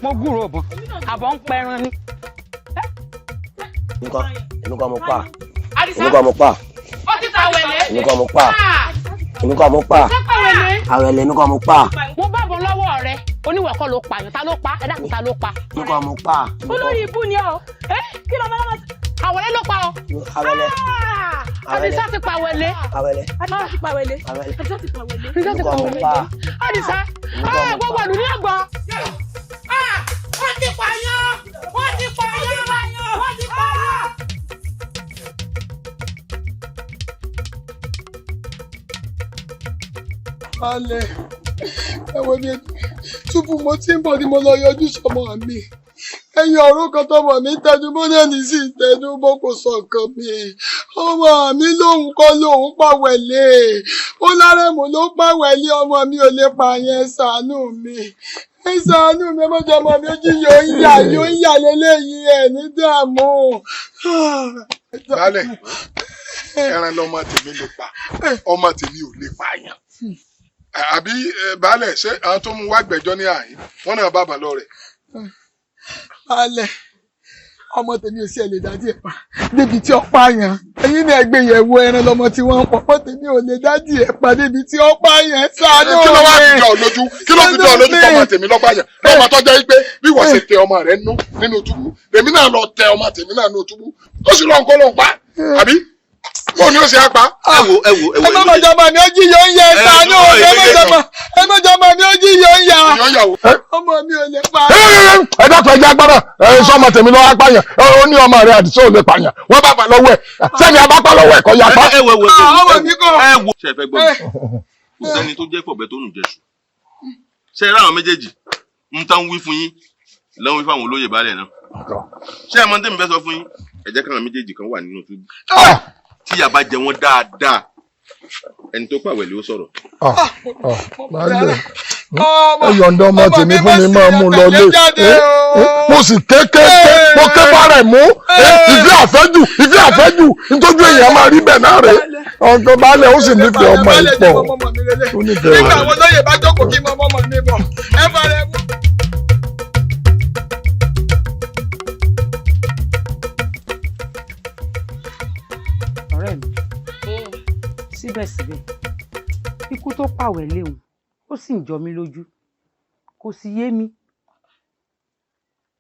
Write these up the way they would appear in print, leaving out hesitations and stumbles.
mo gúrò bọ̀ àbọ̀ ń pẹran ni. Inú kan mo pa. Inú kan mo pa. Ó ti ta wẹ̀lẹ́. Inú kan mo pa. Inú kan mo pa. Àwẹ̀lẹ̀ inú kan mo pa. Mo bá bọ̀ lọ́wọ́ rẹ oníwọ̀ kọ́ ló pààyàn ta ló pa ẹ dákun ta ló pa. Inú kan mo pa. Olórí ibú ni ọ kí ló máa àwẹ̀lẹ̀ ló pa ọ. Àwẹ̀lẹ̀. Àdìsá ti pa wẹ̀lẹ̀. Àwẹ̀lẹ̀. Àdìsá ti pa wẹ̀lẹ̀. Àwẹ̀lẹ̀. Àdìsá ti pa wẹ̀lẹ̀. Inú kan mo pa. Àdìsá gbogbo àlù ní àgbọ̀. Wọ́n ti pààyàn! Wọ́n ti pààyàn! Wọ́n ti pààyàn! Alẹ́ ẹ̀wọ̀n ni túbú mo ti ń bọ̀ ni mo lọ yọjú sọmọ mi. Ẹyin ọ̀rọ̀ kan tọmọ mi tẹnumọ́ náà ní sí tẹnumọ́ kò sọ nǹkan mi. Ọmọ mi lòun kọ́ lòun pàwẹ̀lẹ̀. Ó lárẹ̀mú ló pàwẹ̀lẹ̀ ọmọ mi ò lè pààyàn ṣàánú mi. Ẹ ṣàánú mi mọ́jọ́ ọmọ mi ojú yóò ń yà lélẹ́yìí ẹ̀ ní dààmú. Baálẹ̀ ẹran lọmọ tèmi lè pa ọmọ tèmi ò lè pààyàn. Àbí baálẹ̀ ṣé àwọn tó mú wá gbẹ́jọ́ ní àyín wọn náà bàbá lọ rẹ̀. Baálẹ̀ ọmọ tèmi ò sí ẹ̀ lè dájú ẹ̀ pa débi tí ó pààyàn. Ẹ̀yin náà gbé yẹ̀wò ẹran lọmọ tí wọ́n ń pọ̀ pọ̀ tèmi ò lè dájú ẹ̀ pa débi tí ó pààyàn. Ṣàánú mi. Kí ló wá fi dán ọ lójú? Kí ló fi dán ọ lójú tọmọ tèmi lọ́pàáyàn? Lọ́mọ tó jẹ́ pé bí wọ́n ṣe tẹ ọmọ rẹ̀ nínú túbú èmi náà lọ tẹ ọmọ tèmi náà nínú túbú ó sì lọ nǹkan ló ń pa àbí? Bó ni ó ṣe á pa? Ẹ wo. Ẹ má mọ̀jọba ni ó jí yóò ń yẹ ṣàánú ẹ mọ̀jọba ni ó jí yóò ń yà. Ọmọ mi ò lè pa. Ẹ dákun ẹja gbọ́dọ̀ sọmọ tèmi lọ́wọ́ apáyàn ó ní ọmọ rẹ̀ àdìsọ́ ò lè pààyàn wọ́n bá bà lọ́wọ́ ẹ̀ sẹ́ni abápá lọ́wọ́ ẹ̀ kọ́ ya pa. Ọmọ mi kọ́. Ṣé ẹ fẹ́ gbọ́ mi? Kò sẹ́ni tó jẹ́ pọ̀bẹ tó nù jẹ́sù. Ṣé ẹ ráwọn méjèèjì ń tán wí fún yín lọ́wọ́ wí fáwọn olóyè baálẹ̀ náà? Ṣé ẹ mọ̀ tẹ́mi fẹ́ sọ fún yín? Ẹ jẹ́ káwọn méjèèjì kan wà nínú túbú. Tí ìyà bá jẹ wọ́n dáadáa ẹni tó pàwẹ̀lẹ̀ ó sọ̀rọ̀. Baálẹ̀ ẹ yọ̀ǹda ọmọ tèmi fún mi máa mú lọ lé mo sì mo ké bára ẹ̀ mú ìfẹ́ àfẹ́jù nítorí èèyàn máa rí bẹ́ẹ̀ náà rẹ̀ ọ̀dọ̀ baálẹ̀ ó sì nífẹ̀ẹ́ ọmọ ẹ̀ pọ̀ ó nífẹ̀ẹ́ rẹ̀. Nígbà àwọn lóye bá jókòó kí n mọ ọmọ mi bọ̀ ẹ fara ẹ mú. Ọ̀rẹ́ mi síbẹ̀síbẹ̀ ikú tó pàwẹ̀ léwu ó sì ń jọ mí lójú kò sì yé mi.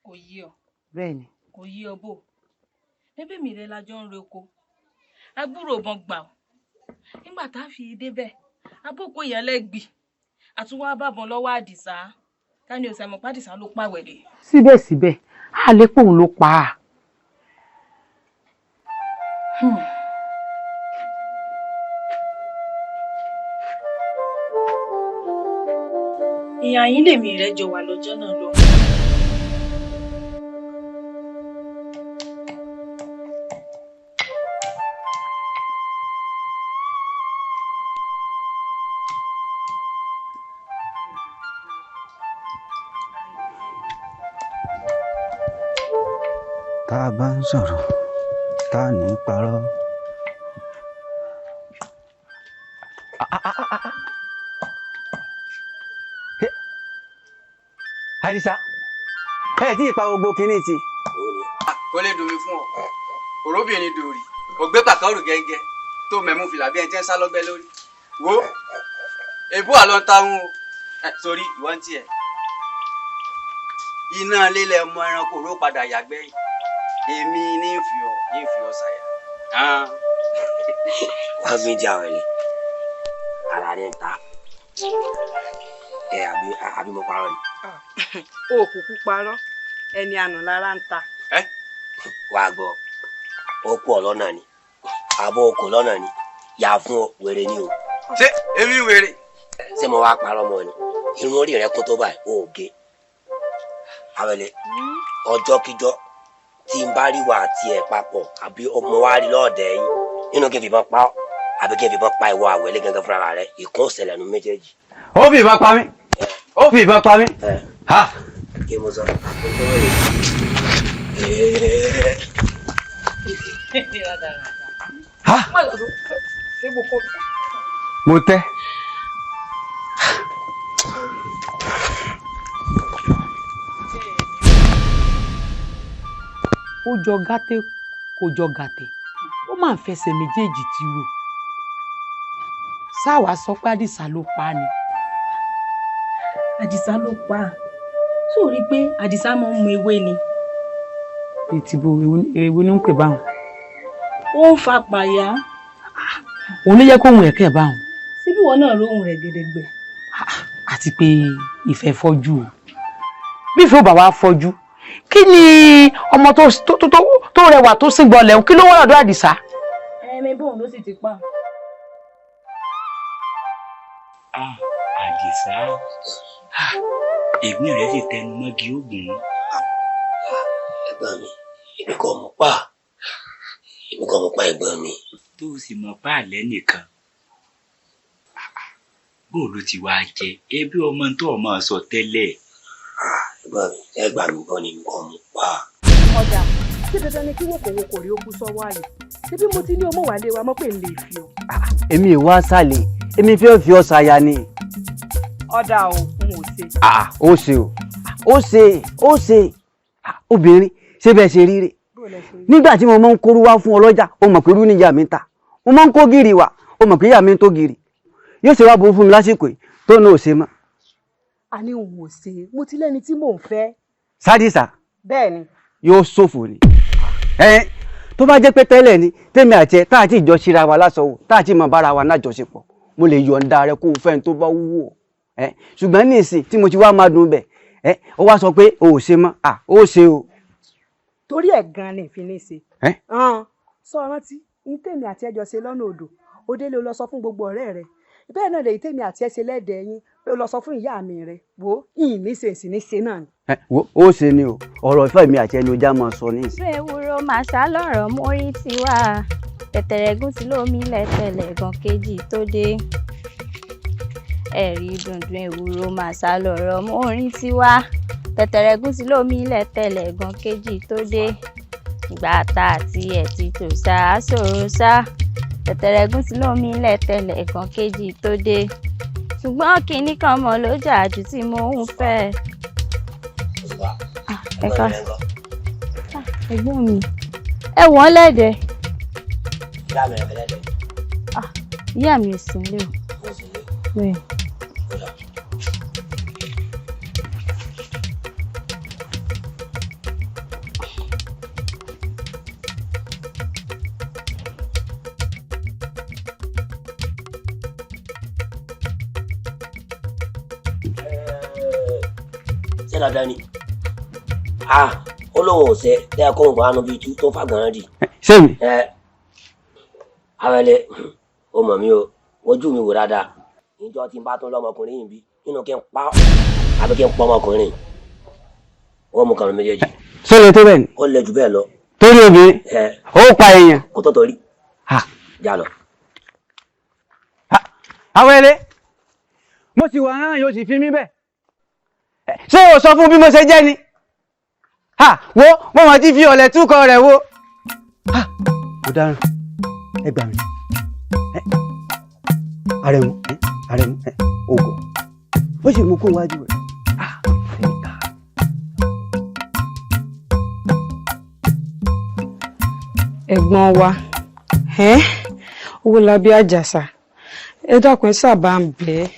Kò yí ọ. Bẹ́ẹ̀ ni. Kò yí ọ bò. Ẹbí mi rẹ la jọ ń roko. Agbúrò bọn gbà ọ. Nígbà tá a fi débẹ̀, abókò yẹn lẹ́gbì. Àtúwá bàbọn lọ́wọ́ Àdìsá. Tani ò sẹ́mọ̀ pàdìsá ló pàwẹ̀lẹ̀. Síbẹ̀síbẹ̀ a lè pòun ló pa á. Ìyá yín lèmi rẹ jọ wà lọ́jọ́ náà lọ. Tá a bá ń sọ̀rọ̀ tá a ní parọ́. Àdìsá ẹ tí ì pa gbogbo kínní ti. Kó lè dùn mí fún ọ òróbìnrin dòrì ògbé pàkọ́rù gẹ́gẹ́ tó mẹ́mú fìlà bí ẹni tí ń sá lọ́gbẹ́ lórí wo èbú àlọ́ ń táwọn o sórí ìwọ́n tiẹ̀ iná lílẹ̀ ọmọ ẹranko ló padà yàgbẹ́ yìí èmi ní fi ọ ṣàyà. Wọ́n fi jà wẹ̀lẹ̀ ara rẹ̀ ta àbí mo parọ́ ni. O kúkú parọ́ ẹni àná lára ń ta. Wàá gbọ́ ó kú ọ lọ́nà ni àbọ̀ okò lọ́nà ni yà fún ọ wèrè ni o. Ṣé èmi wèrè? Ṣé mo wá parọ́ mọ́ ni irun orí rẹ kó tó báyìí ó gé. Àwẹ̀lẹ̀ ọjọ́ kíjọ́ tí n bá rí wà àti ẹ̀ papọ̀ àbí ọmọ wa rí lọ́ọ̀dẹ̀ yín nínú kí n fìbọn pa ọ́ àbí kí n fìbọn pa ìwọ Àwẹ̀lẹ̀ gangan fúnra rẹ ìkún òṣèlè nu méjèèjì. Ó fi ìbọn pa mí. Ó fi ìbọn pa mí. Kí mo sọ. Mo tẹ́. ó jọ gàtè kò jọ gàtè ó máa ń fẹsẹ̀ méjèèjì tìrò sáwà sọ pé àdìsá ló pa á ni. àdìsá ló pa á sórí pé àdìsá máa ń mu ewé ni. ètìbò ewu ni ń pè báwọn. ó ń fa pàyà. òun ló yẹ kóhun ẹ̀kẹ́ báwọn. síbí wọn náà lóhùn rẹ̀ gẹdẹgbẹ. àti pé ìfẹ́ fọ́jú o bí ìfẹ́ ò bá wá fọ́jú kí ni ọmọ tó rẹwà tó sì gbọ́ lẹ́hùn kí ló wọ́n lọ́dọ̀ àdìsá. ẹ̀mí bóun ló sì ti pa. àdìsá èmi rẹ sì tẹnu mọ́gi oògùn. ẹ̀gbọ́n mi èmi kò mọ̀ pa ẹ̀gbọ́n mi. tó o sì mọ̀ pa àlẹ́ nìkan bóun ló ti wá jẹ ẹbí ọmọ tó ọmọ sọ tẹ́lẹ̀. ẹ̀gbọ́n mi ẹgbàá mi gan ni mi kò mọ̀ pa. ọ̀dà ṣé dandan ni kí wòkòwòkò rí okú sọ́wọ́ àlè ṣébí mo ti ní ọmọ wà lé wa mọ́ pé ń lè fi ọ. èmi ò wá sálẹ̀ èmi fẹ́ fi ọ́ ṣaya ni. ọ̀dà ò ń ò ṣe. ó ṣe obìnrin ṣé bẹ́ẹ̀ ṣe rí rè nígbà tí mo máa ń kóru wá fún ọlọ́jà ó mọ̀ pé irú níyà mi ń ta mo máa ń kó gìrì wá ó mọ̀ pé ìyá mi ń tó gìrì yóò ṣe wá burú fún mi lásìkò yìí tó ní ò ṣe mọ́. a ní òun ò ṣe mo ti lẹ́ni tí mò ń fẹ́. sádìsà bẹ́ẹ̀ ni. yóò ṣòfò ni tó bá jẹ́ pé tẹ́lẹ̀ ni tèmi àti ẹ tá àti ìjọ ṣíra wa lásọwọ́ tá àti mọ̀ bára wa nájọṣepọ̀ mo lè yọ̀ǹda rẹ kó o fẹ́ tó bá wúwo ṣùgbọ́n ní ìsìn tí mo ti wá máa dùn bẹ̀ ó wá sọ pé o ò ṣe mọ́ ó ṣe o. torí ẹ̀ gan-an ni ìfini ṣe. sọ rántí ní tèmi àti ẹjọ ṣe lọ́nà odò ó délé o lọ sọ fún gbogbo ọ̀rẹ́ rẹ bẹ́ẹ̀ náà lèyí tèmi àti ẹ ṣe lẹ́dẹ̀ẹ́ yín pé o lọ sọ fún ìyá mi rẹ wò ó ìyìn ní ṣe ìsìn ní ṣe náà ni. ó ṣe ni o ọ̀rọ̀ ìfẹ́ mi àti ẹni ojà máa sọ ní ìsìn. ewúro màṣá lọ̀rọ̀ mórí ti wá tẹ̀tẹ̀rẹ̀gùn tí lómi lẹ́tẹ̀lẹ̀ gan kejì tó dé ẹ̀rí dùndún ewúro màṣá lọ̀rọ̀ mórí ti wá tẹ̀tẹ̀rẹ̀gùn tí lómi lẹ́tẹ̀lẹ̀ gan kejì tó dé ìgbà tá àti ẹ̀ ti tò sá sòrò sá tẹ̀tẹ̀rẹ̀gùn tí lómi lẹ́tẹ̀lẹ̀ gan kejì tó dé ṣùgbọ́n kinní kan mọ̀ ló jà jù tí mo ń fẹ́. ẹ̀ka ẹ̀gbọ́n mi ẹ wọ́n lẹ́dẹ̀. ìyá mi rẹ̀ lẹ́dẹ̀. ìyá mi ò sí nílé o. bẹ́ẹ̀. ṣé dáadáa ni ó lóun ò ṣe tẹ́ ẹ kó nǹkan àánú bíi tú tó fàgànrán dì. ṣé mi. Awẹ́lẹ́ ó mọ̀ mí o ojú mi wò dáadáa níjọ́ tí n bá tún lọ́mọkùnrin yìí bí nínú kí n pa àbí kí n pọ́ ọmọkùnrin wọ́n mú kàrún méjèèjì. ṣé lè tó bẹ́ẹ̀ ni. ó le jù bẹ́ẹ̀ lọ. torí obìnrin ó pa èèyàn. kò tó torí. já lọ. Awẹ́lẹ́ mo ti wà náà yóò sì fi mí bẹ́ẹ̀ ṣé o sọ fún bí mo ṣe jẹ́ ni wo wọ́n wọ́n ti fi ọ̀lẹ̀ túkọ̀ rẹ̀ wo. mo dáràn ẹ gbà mí Àrẹ̀mú ògò ó sì mú kó wájú rẹ̀. ẹ̀gbọ́n wa Owólabí Àjàsà ẹ dákun ẹ sábà ń bẹ̀ ẹ́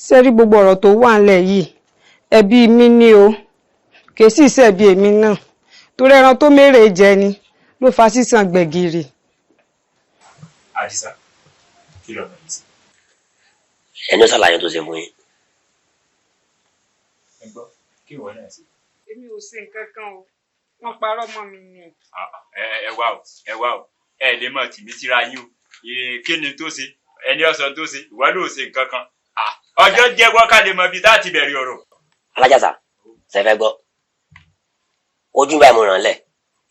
sẹ́rí gbogbo ọ̀rọ̀ tó wà ńlẹ̀ yìí ẹbí mi ni o kì í sì ṣẹ̀bi èmi náà torí ẹran tó mérè jẹ ni ló fa sísan gbẹ̀gìrì. Àdìsá kí ló bẹ̀rẹ̀ sí. ẹni ṣàlàyé tó ṣe fún yín. ẹ gbọ́ kí ìwọ náà sí. èmi ò ṣe nǹkan kan o wọ́n parọ́ mọ́ mi ni. ẹ wá o ẹ lè mọ̀ tìmí síra yín o kí ni tó ṣe ẹni ọ̀sán tó ṣe ìwọ ló ṣe nǹkan kan ọjọ́ jẹ́wọ́ ká lè mọ ibi tá a ti bẹ̀rẹ̀ ọ̀rọ̀. Alájàsà ṣe fẹ́ gbọ́ ojú báyìí mo ràn lẹ̀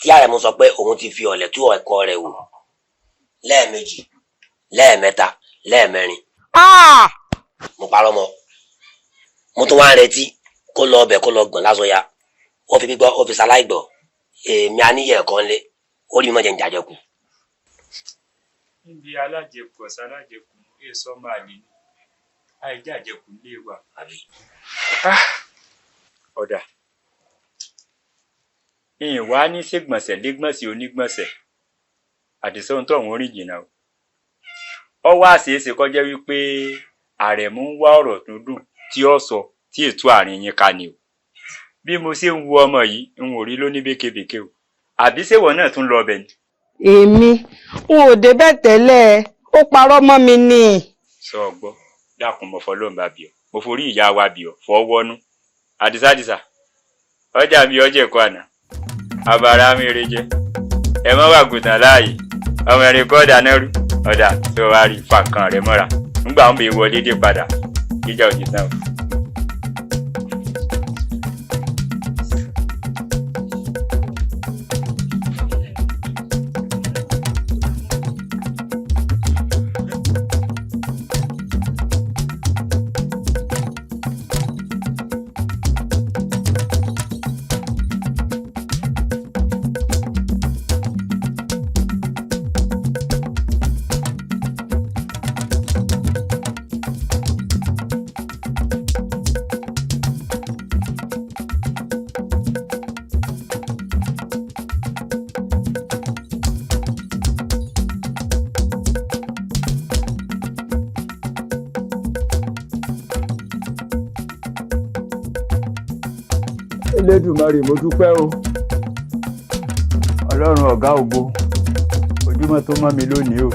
tí Àrẹ̀mú sọ pé òun ti fi ọ̀lẹ̀ tú ẹ̀kọ́ rẹ̀ wò lẹ́ẹ̀mejì lẹ́ẹ̀mẹ́ta lẹ́ẹ̀mẹ́rin. mo parọ́ mọ́ mo tún wá ń retí kó lọ ọbẹ̀ kó lọ gbọ̀n lásọyà ó fi gbígbọ́ ó fi ṣaláì gbọ́ èmi àníyàn ẹ̀kọ́ ńlẹ̀ ó rí mọ́jẹ̀ ń jàjẹkù. níbi alájẹkù ọ̀sán alájẹkù èso máa lè ní àìjẹ́ àjẹkù lè wà. ọ̀dà ìyìn wá ní ṣègbọ̀nsẹ̀ légbọ̀nsẹ̀ onígbọ̀nsẹ̀ àdìsá ohun tó ọ̀hún orí jìnnà o. Ọ wá ṣeéṣe kọjá wípé Àrẹ̀mú ń wá ọ̀rọ̀ tó dùn tí ó sọ tí ètò àárín yín ká ni o. Bí mo ṣe ń wo ọmọ yìí ń wò rí lóní békebèke o. Àbí ṣèwọ náà tún lọ ọbẹ̀ ni. Èmi n ò débẹ̀ tẹ́lẹ̀ ó parọ́ mọ́ mi ni. Sọ ọgbọ́ dákun mo fọlọ́run bá bí ọ mo forí ìyá wa bí ọ fọwọ́nú. Àdìsá ọjà mi ọjà ẹ̀kọ́ àná abara mi rè jẹ ẹ mọ́ wà gùtàn láàyè ọmọ ẹ̀rín kọ́ dáná rú ọ̀dà tó wá rí fàkàn rẹ̀ mọ́ra nígbà wọn bẹ wọlé dé padà ìjà òjì tán o. Elédùmarè mo dúpẹ́ o Ọlọ́run ọ̀gá ògo ojúmọ́ tó mọ́ mi lónìí o.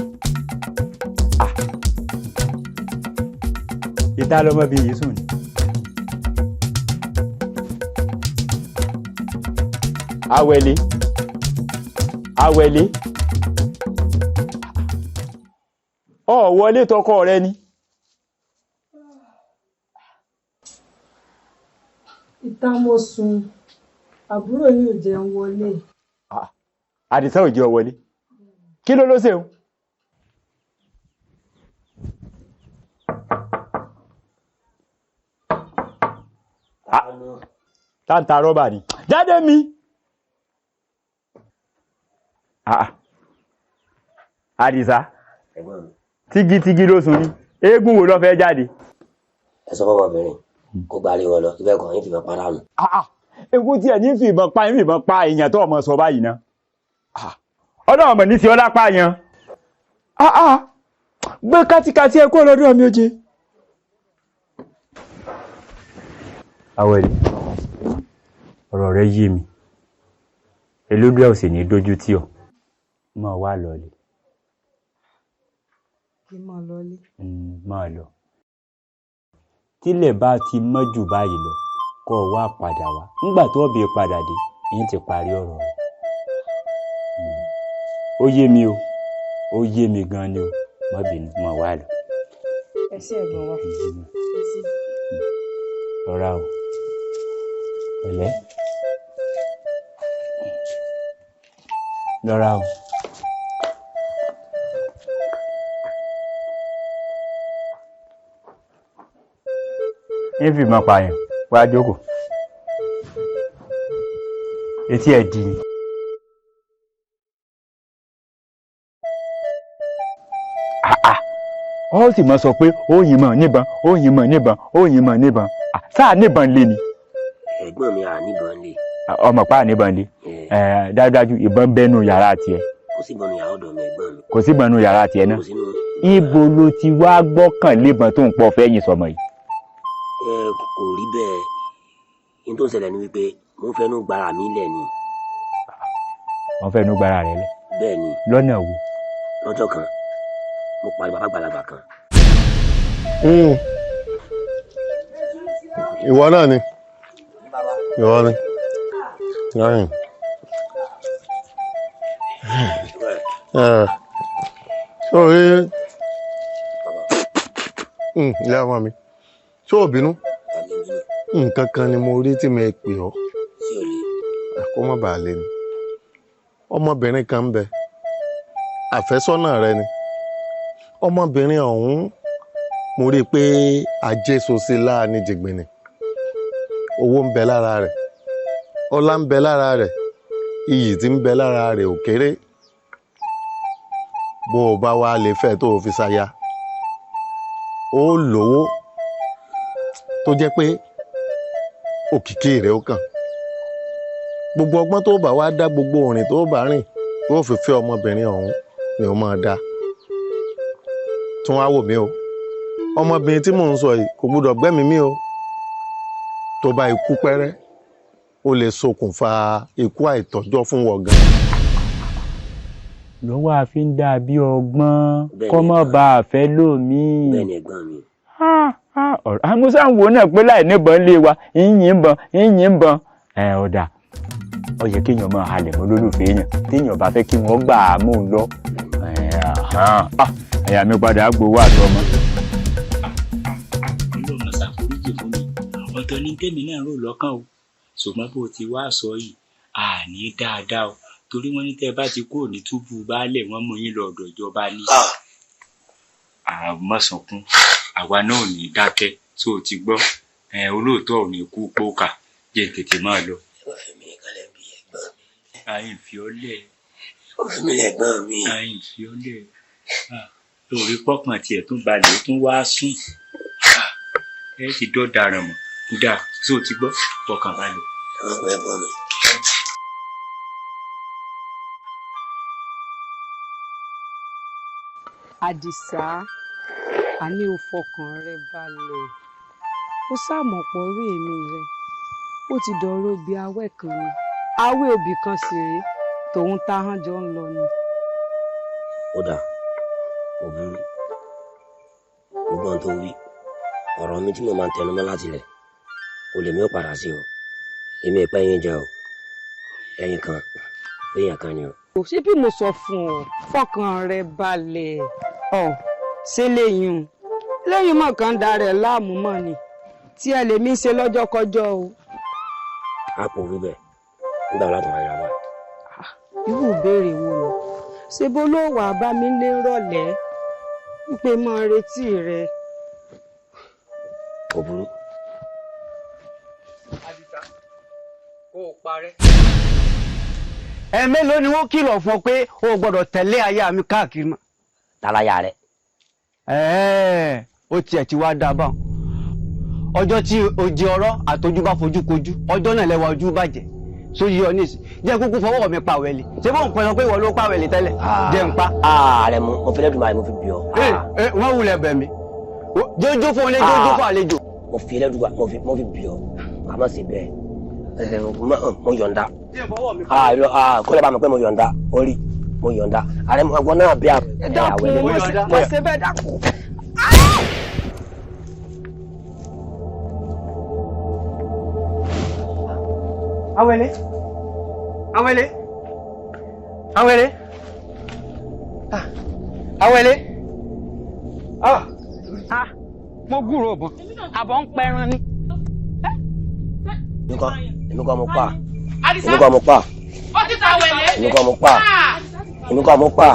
Ìta lọmọ bí yìí sùn ni. Awẹ́lé ọ wọlé tọkọ rẹ ni. Ìta mo sùn àbúrò yìí ò jẹun wọlé. Àdìsá ò jẹ́ ọ wọlé kí ló ló ṣe o. Táǹtà rọ́bà ni jáde mi. Àdìsá tígítígí ló sùn ní eégún wo ló fẹ́ jáde. Ẹ sọ fọmọbìnrin kó gbárí wọn lọ ibẹ̀ kan yín fìbọn para nù. Egun tí ẹ ní fìbọn pa èèyàn tó ọmọ sọ báyìí náà. Ọlọ́run ọmọ ní sí ọlá pààyàn. Gbé kátikáti ẹ kó lọ́dọ̀ mi ó jẹ. Awẹ́lé ọ̀rọ̀ rẹ yé mi Elódùà ò sì ní dójú tì ọ́ máa wá lọlé. Kí máa lọlé. Máa lọ. Tílẹ̀ bá ti mọ́ jù báyìí lọ kó wá padà wá nígbà tó bí padà dé yín ti parí ọ̀rọ̀ rẹ̀. Ó yé mi o ó yé mi gan ni o má bínú máa wá lọ. Ẹ ṣé ẹ̀gbọ́n wa. Rọra o pẹ̀lẹ́ lọ́ra o. Ń fi mọ́ pààyàn wá jókòó etí ẹ̀ di ni. Ó sì mọ́ sọ pé ó yìnbọn níbọn sáà níbọn lé ni. Ẹ̀gbọ́n mi à níbọn lé. Ọmọ pa níbọn lé dájúdájú ìbọn bẹnu yàrá tiẹ̀. Kò sí ìbọn yàrá ọ̀dọ̀ mi ẹ̀gbọ́n mi. Kò sí ìbọn yàrá tiẹ̀ náà. Ibo ló ti wá gbọ́kàn lébọn tó ń pọ̀ fẹ́yìn sọmọ yìí. Kò rí bẹ́ẹ̀ yín tó ń ṣẹlẹ̀ ni wípé mo ń fẹnu gbára mi lẹ̀ ni. Wọ́n fẹnu gbára rẹ̀ lẹ̀. Bẹ́ẹ̀ ni. Lọ́nà wo. Lọ́jọ́ kan mo parí bàbá àgbàlagbà kan. Ìwọ náà ni ìwọ ni ráyìn sórí ilé ọmọ mi tó ò bínú nǹkan kan ni mo rí tí mo pè ọ́ kó má bàa lé ni ọmọbìnrin kan ń bẹ àfẹ́sọ́nà rẹ ni ọmọbìnrin ọ̀hún mo rí i pé ajé sosi láàánú jìgbìnì owó ń bẹ lára rẹ̀ ọlá ń bẹ lára rẹ̀ iyì tí ń bẹ lára rẹ̀ ò kéré bó o bá wá lè fẹ́ tó o fi ṣaya ó lówó tó jẹ́ pé òkìkí rẹ̀ ó kàn gbogbo ọgbọ́n tó bá wá dá, gbogbo òrìn tó bá rìn tó fi fẹ́ ọmọbìnrin ọ̀hún ni ó máa dá. tún wá wò mí o, ọmọbìnrin tí mò ń sọ yìí kò gbọdọ̀ gbẹ́mí mi o. tó bá ikú pẹ́rẹ́ ó lè ṣokùnfà ikú àìtọ́jọ́ fún wọ gan. lọ́wọ́ àfi ń dà bí ọgbọ́n kọ́ mọ́ bá a fẹ́ lómi. bẹ́ẹ̀ ni ẹ̀gbọ́n mi. àmúṣà ń wo náà pé láì níbọn lé wa ìyìnbọn ọ̀dà ó yẹ kéèyàn máa halẹ̀ mọ́ lólùfẹ́ èèyàn téèyàn bá fẹ́ kí wọ́n gbà á mú un lọ. ẹ̀yà mi padà gbowó àtọmọ. ọlọ́run ṣàforíjì fún mi ọ̀tọ̀ ní tèmi náà rò lọ́kàn o ṣùgbọ́n bó ti wá sọ yìí àní dáadáa o torí wọ́n ní tẹ́ bá ti kúrò ní túbú baálẹ̀ wọ́n mú yín lọ ọ̀dọ̀ ìjọba ní. àmọ́sànkún àwa náà ò ní dákẹ́ tó o ti gbọ́ olóòótọ́ ò ní kú pókà jẹ́ tètè máa lọ. àyìnfiọ́lẹ̀ àyìnfiọ́lẹ̀ lórí pọ́kàn tiẹ̀ tún balẹ̀ ó tún wá sùn ẹ ti dọ́daràn mọ́ kúdà tó ti gbọ́ pọ́kàn balẹ̀. Àdìsá, àní ò fọkàn rẹ balẹ̀ ó sàmọ̀pọ̀ orí èmi rẹ ó ti dọ̀rọ̀ obì awẹ́ kan ni awẹ́ obì kan sì rèé tòun táhán jọ ń lọ ni. ó dà kò burú gbọ́n tó wí ọ̀rọ̀ mi tí mo máa ń tẹnu mọ́ láti lẹ̀ o lè mí ó padà sí o èmi ìpẹ́ yín jẹ o ẹ̀yin kan èèyàn kan ni o. kò sí bí mo sọ fún ọ fọkàn rẹ balẹ̀ ṣé lẹ́yìn lẹ́yìn mọ̀ kàn dá rẹ̀ láàmú mọ́ ni tí ẹ lè mí ṣe lọ́jọ́ kọjọ́ o. a kò rí bẹ́ẹ̀ nígbà láti máa yára wa. irú ìbéèrè wo ni ṣe bó ló wà bá mi lé rọ̀lẹ́ wípé mọ́ retí rẹ. kò burú. Àdìsá kó o parẹ́. ẹ̀mélòó ni wọ́n kìlọ̀ fún ọ pé o ò gbọ́dọ̀ tẹ̀lé aya mi káàkiri mọ́. tálàyà rẹ. ó tiẹ̀ ti wá dábàá ọjọ́ tí òjì ọ̀rọ̀ àtọ́jú bá fojú kojú ọjọ́ náà lẹ́wà ojú bàjẹ́ sóyí ọ nísì jẹ́ kúkú fọwọ́ mi pàwẹ́lì ṣé bó ń pẹ́ sọ pé ìwọ ló pàwẹ́lì tẹ́lẹ̀ jẹ́ ń pa. ààrẹ mo fi lẹ́dùn báyìí mo fi bí ọ. wọ́n wulẹ̀ bẹ̀ mí jójó fún ilé jójó fún àlejò. mo fi lẹ́dùn báyìí mo fi bí ọ àmọ́ sí bẹ́ẹ̀ mo yọ̀ǹda kọ́lẹ̀ bá mi pé mo yọ̀ǹda orí mo yọ̀ǹda ààrẹ ọgbọ́n náà bí àwẹ̀lẹ̀ mo ṣe bẹ́ẹ̀ dákú. Awele, Awele, Awele, Awele, mo gbúrò ọ̀bọ̀n àbọ̀ ń pẹran ni. èmi kọ́ mo pa èmi kọ́ mo pa èmi kọ́ mo pa èmi kọ́ mo pa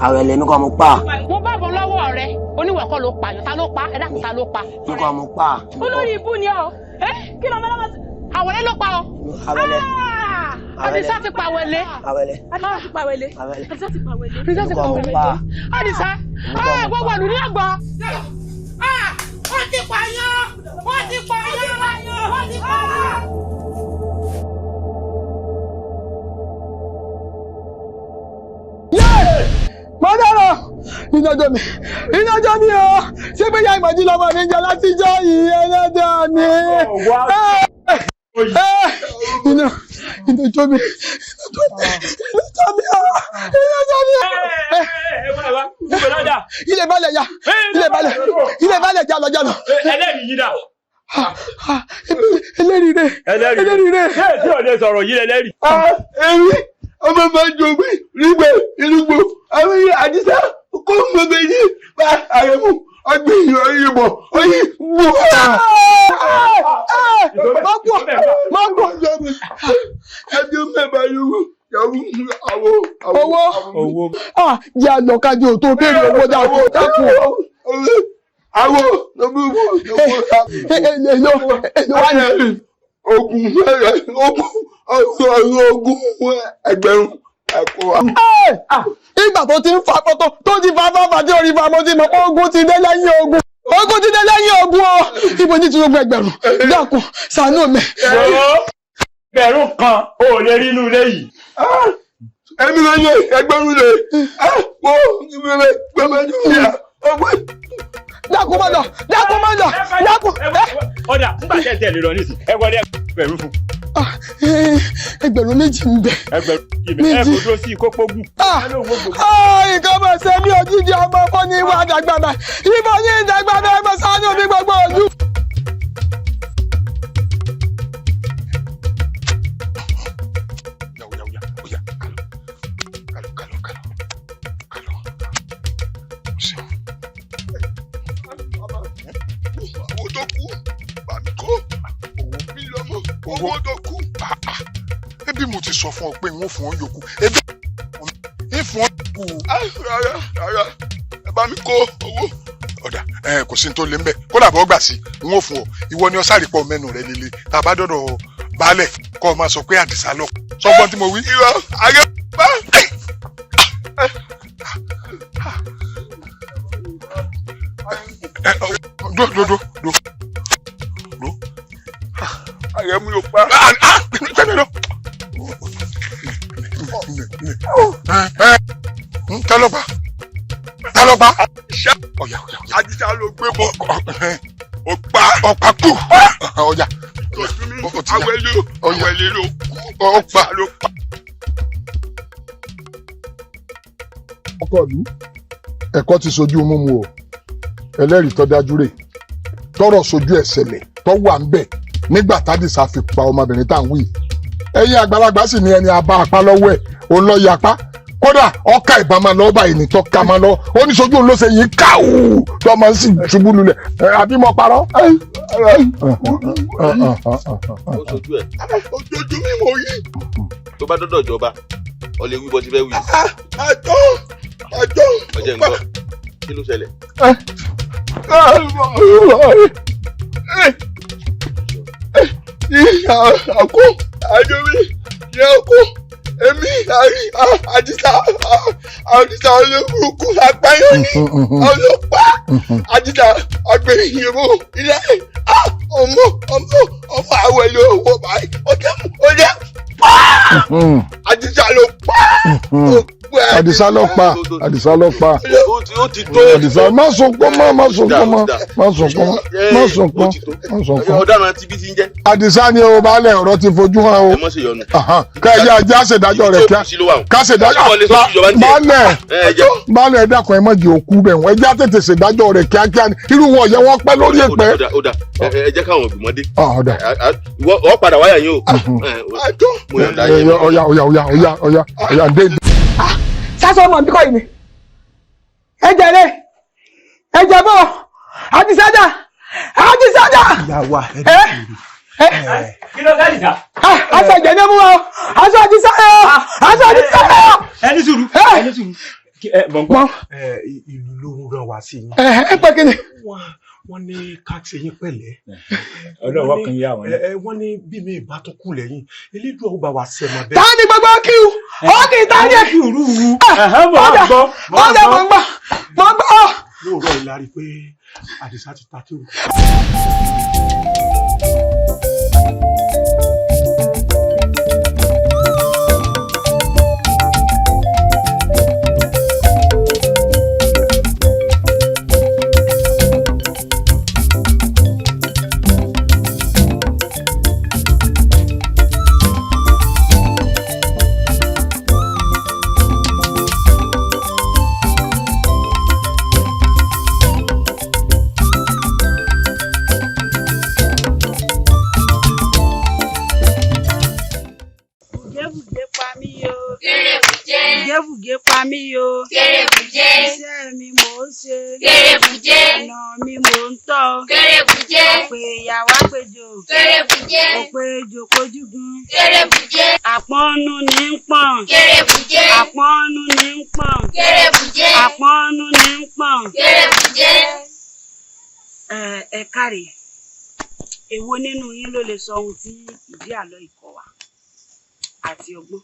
Awele èmi kọ́ mo pa. mo bá bọ̀ lọ́wọ́ rẹ oníwọ̀ kọ́ ló pa ta ló pa ẹ dákun ta ló pa. èmi kọ́ mo pa. olórí ibú ni ọ kí ló mọ lọ́wọ́ Awele ló pa ọ. Awele. Àdìsá ti pa Awele. Awele. Àdìsá ti pa Awele. Àdìsá ti pa Awele. Àdìsá ti pa Awele. Àdìsá gbogbo àlù ní ọgbọ́n. Wọ́n ti pààyàn! Wọ́n ti pààyàn! Wọ́n ti pààyàn! Mo dára iná jọ mi o ṣé pé ya ìmọ̀jú lọ́mọ mi jẹ látijọ́ yìí ẹlẹ́dàá mi. Iná jọ mi ilé balẹ̀ ya ilé balẹ̀ jalọ. ẹlẹ́rìí yìí dà. ẹlẹ́rìí rẹ̀. ṣé tí ò lè sọ̀rọ̀ yìí ẹlẹ́rìí. èmi ọmọ máa ń jogbe rígbẹ irúgbó àwọn ilé Àdìsá kó gbogbo yìí bá àrẹ̀mú ọgbẹ́ ìyìnbó oyin wò. má gbọ́ jọ́mi ẹjọ́ mẹ́ba yòówù owó jẹ́ àlọ́kájú tó béèrè owó dákú. àwọ̀ lọ́mú èlò wà ní ogun ẹgbẹ̀rún ẹ̀kọ́. ìgbà tó ti ń fa kótó tó ti fa fáfá tí orí fa mo ti mọ̀ pé ogun ti dé lẹ́yìn ogun o ibo ní ti gbogbo ẹgbẹ̀rún dákun ṣàánú mi. bẹ̀rù kan ò lè rí inú ilé yìí. Èmi ló yẹ ẹgbẹ́rún lè. Wo gbẹmẹdúnyà ọgbẹ́. Dákun má lọ. Ọ̀dà nígbà tẹ̀ lè lọ nísìn ẹ wọlé bẹ̀rù fún. Ẹgbẹ̀rún méjì ń bẹ. Ẹgbẹ̀rún méjì ẹ kò dó sí kópógùn. Nǹkan bá ṣe bí òjijì ọmọ fún ní ìwà àdàgbàdà. Ibo ní ìdàgbàdà ẹ mọ sáánù mi gbogbo ojú. Owó tó kù. Ebi mo ti sọ fún ọ pé n ó fún ọ yòókù. Ebi ń fún ọ kù. Rárá ẹ bá mi kó owó. Ọ̀dà kò sí ní tó lé ń bẹ̀. Kódà bọ́ gbà sí n ó fún ọ. Ìwọ ni ọ sáré pọ̀ mẹ́nu rẹ líle. Tá a bá dọ̀dọ̀ baálẹ̀ kọ́ ọ máa sọ pé Àdìsá lọ. Sọ́gbọ́n tí mo wí. Irọ́ àgẹ́ bá. Do. Àrẹ̀mú yóò pa. Tálọ́pàá. Ọ̀yà. Àdìsá ló gbé bọ̀. Ọ̀pá kù. Ọ̀yà. Àwẹ̀lẹ̀ ló. Ọ̀pá ló pa. Ọkọ ìlú ẹ̀kọ́ ti sojú mímu o. Ẹlẹ́rìí tó dájú rè. Tọ́rọ̀ sojú ẹ̀ ṣẹlẹ̀ tó wà ń bẹ̀. Nígbà tádìsá fi pa ọmọbìnrin tá à ń wí ẹ̀yin àgbàlagbà sì ní ẹni abá apá lọ́wọ́ ẹ̀ òun lọ yapá kódà ọkà ìbọn máa lọ báyìí nìtọ́ ká máa lọ ó ní sojú òun ló ṣe yìí káwù tó máa ń sì ṣubú lulẹ̀ àbí mo parọ́. ó sojú ẹ̀. ojú mi mo yí. tó bá dọ́dọ̀ ìjọba ọ lè wí bó ti fẹ́ wí. àjọ. ọjọ́ ń gbọ́ kí ló ṣẹlẹ̀. Àkó àjọbí ní àkó èmi Àdìsá olókùnkù àgbáyọ ní ọlọ́pàá Àdìsá agbẹ̀yìnbó ilé ọmọ àwẹ̀lẹ̀ owó báyìí ó dẹ́ Àdìsá ló pa. Àdìsá ló pa. ó ti tó. Àdìsá má sunkún mọ́. ọ̀daràn tí bí ti ń jẹ́. Àdìsá ni o baálẹ̀ ọ̀rọ̀ ti fojú hàn o. ẹ mọ̀ ṣe yọnu. ká ẹjẹ́ ajé àṣẹdájọ́ rẹ̀ ká ṣèdájọ́ baálẹ̀ ẹ̀dàkùn ẹ̀ mọ̀jì òkú bẹ̀ wọ́n ẹjẹ́ àtètè ṣèdájọ́ rẹ̀ kíákíá ni irú wọn yẹ wọ́n pẹ́ lórí èpẹ́. ẹ jẹ́ káwọn òbí mọ́dé. ọ padà wáyà yín o. ọ̀yà ndé. Sásọ ọmọ mi kọ́ yìí ni ẹ̀jẹ̀ rẹ̀ ẹ̀jẹ̀ bọ̀ Àdìsádà. Ìyàwó kí ló dá ìjà. aṣọ ìjẹ̀dẹ̀ mú wa aṣọ Àdìsádà. ẹni sùúrù. bọ̀ǹgbọ́n ìlú ló ń rán wá sí yín. ẹ pẹ́ kí ni. wọ́n ní ká ṣe yín pẹ̀lẹ́. ọlọ́wọ́ kan yá wọn. wọ́n ní bí mi ìbá tó kú lẹ́yìn elédùn ọgbà wa ṣe mọ bẹ́ẹ̀. ta ni gbogbo kíw ó kì í ta yẹ. ọ̀dà mọ̀ gbọ́. lóòrọ̀ ìlà rí i pé Àdìsá ti ta kíw. Gébùgé pa mí o. Kérébùjé. Iṣẹ́ mi mò ń ṣe. Kérébùjé. Ọ̀nà mi mò ń tọ̀. Kérébùjé. Òpè ìyàwó àpèjò. Kérébùjé. Òpè ejò kojúgun. Kérébùjé. Àpọ́nú ní ń pọ̀n. Kérébùjé. Àpọ́nú ní ń pọ̀n. Kérébùjé. Àpọ́nú ní ń pọ̀n. Kérébùjé. Ẹ káre, èwo nínú yín ló lè sọ ohun tí ìdí àlọ́ ìkọ́ wa àti ọgbọ́n?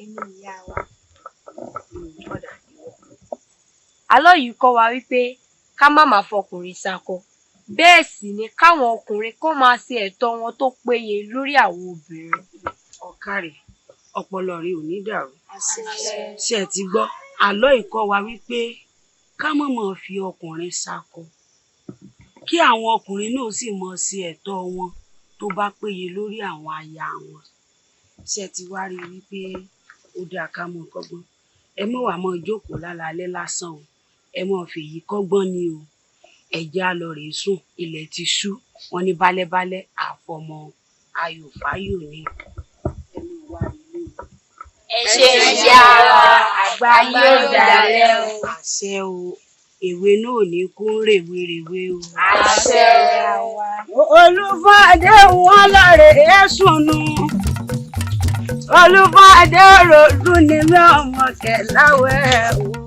Èmi ìyá wa. Àlọ́ yìí kọ́ wa wípé ká má máa fọkùnrin ṣakọ, bẹ́ẹ̀ sì ni káwọn ọkùnrin kó máa ṣe ẹ̀tọ́ wọn tó péye lórí àwọn obìnrin. káre ọpọlọ rẹ ò ní dàrú. ṣé ẹ ti gbọ́ àlọ́ ìkọ́ wa wípé ká má mọ̀ fi ọkùnrin ṣakọ kí àwọn ọkùnrin náà sì mọ̀ sí ẹ̀tọ́ wọn tó bá péye lórí àwọn aya wọn. ṣé ẹ ti wá rí wípé ó dáa ká mọ̀ kọ́gbọ́n ẹ mọ̀ wá mọ̀ jókòó lálaalẹ́ lásán o ẹ mọ̀ fèyí kọ́gbọ́n ni o ẹ̀jẹ̀ á lọ rèé sùn ilẹ̀ ti ṣú wọn ní bálẹ́bálẹ́ àfọmọ ayò fáyò ni. ẹ ṣe ìyá àgbà yóò dalẹ̀ o. àṣẹ o èwe náà ní kó ń rèwerèwe o. àṣẹ wa. Olúfàdé wọn lọ́rẹ̀ ẹ̀sùnù Olúfàdé ròdùn ní mi ọmọ kẹláwẹ́ o.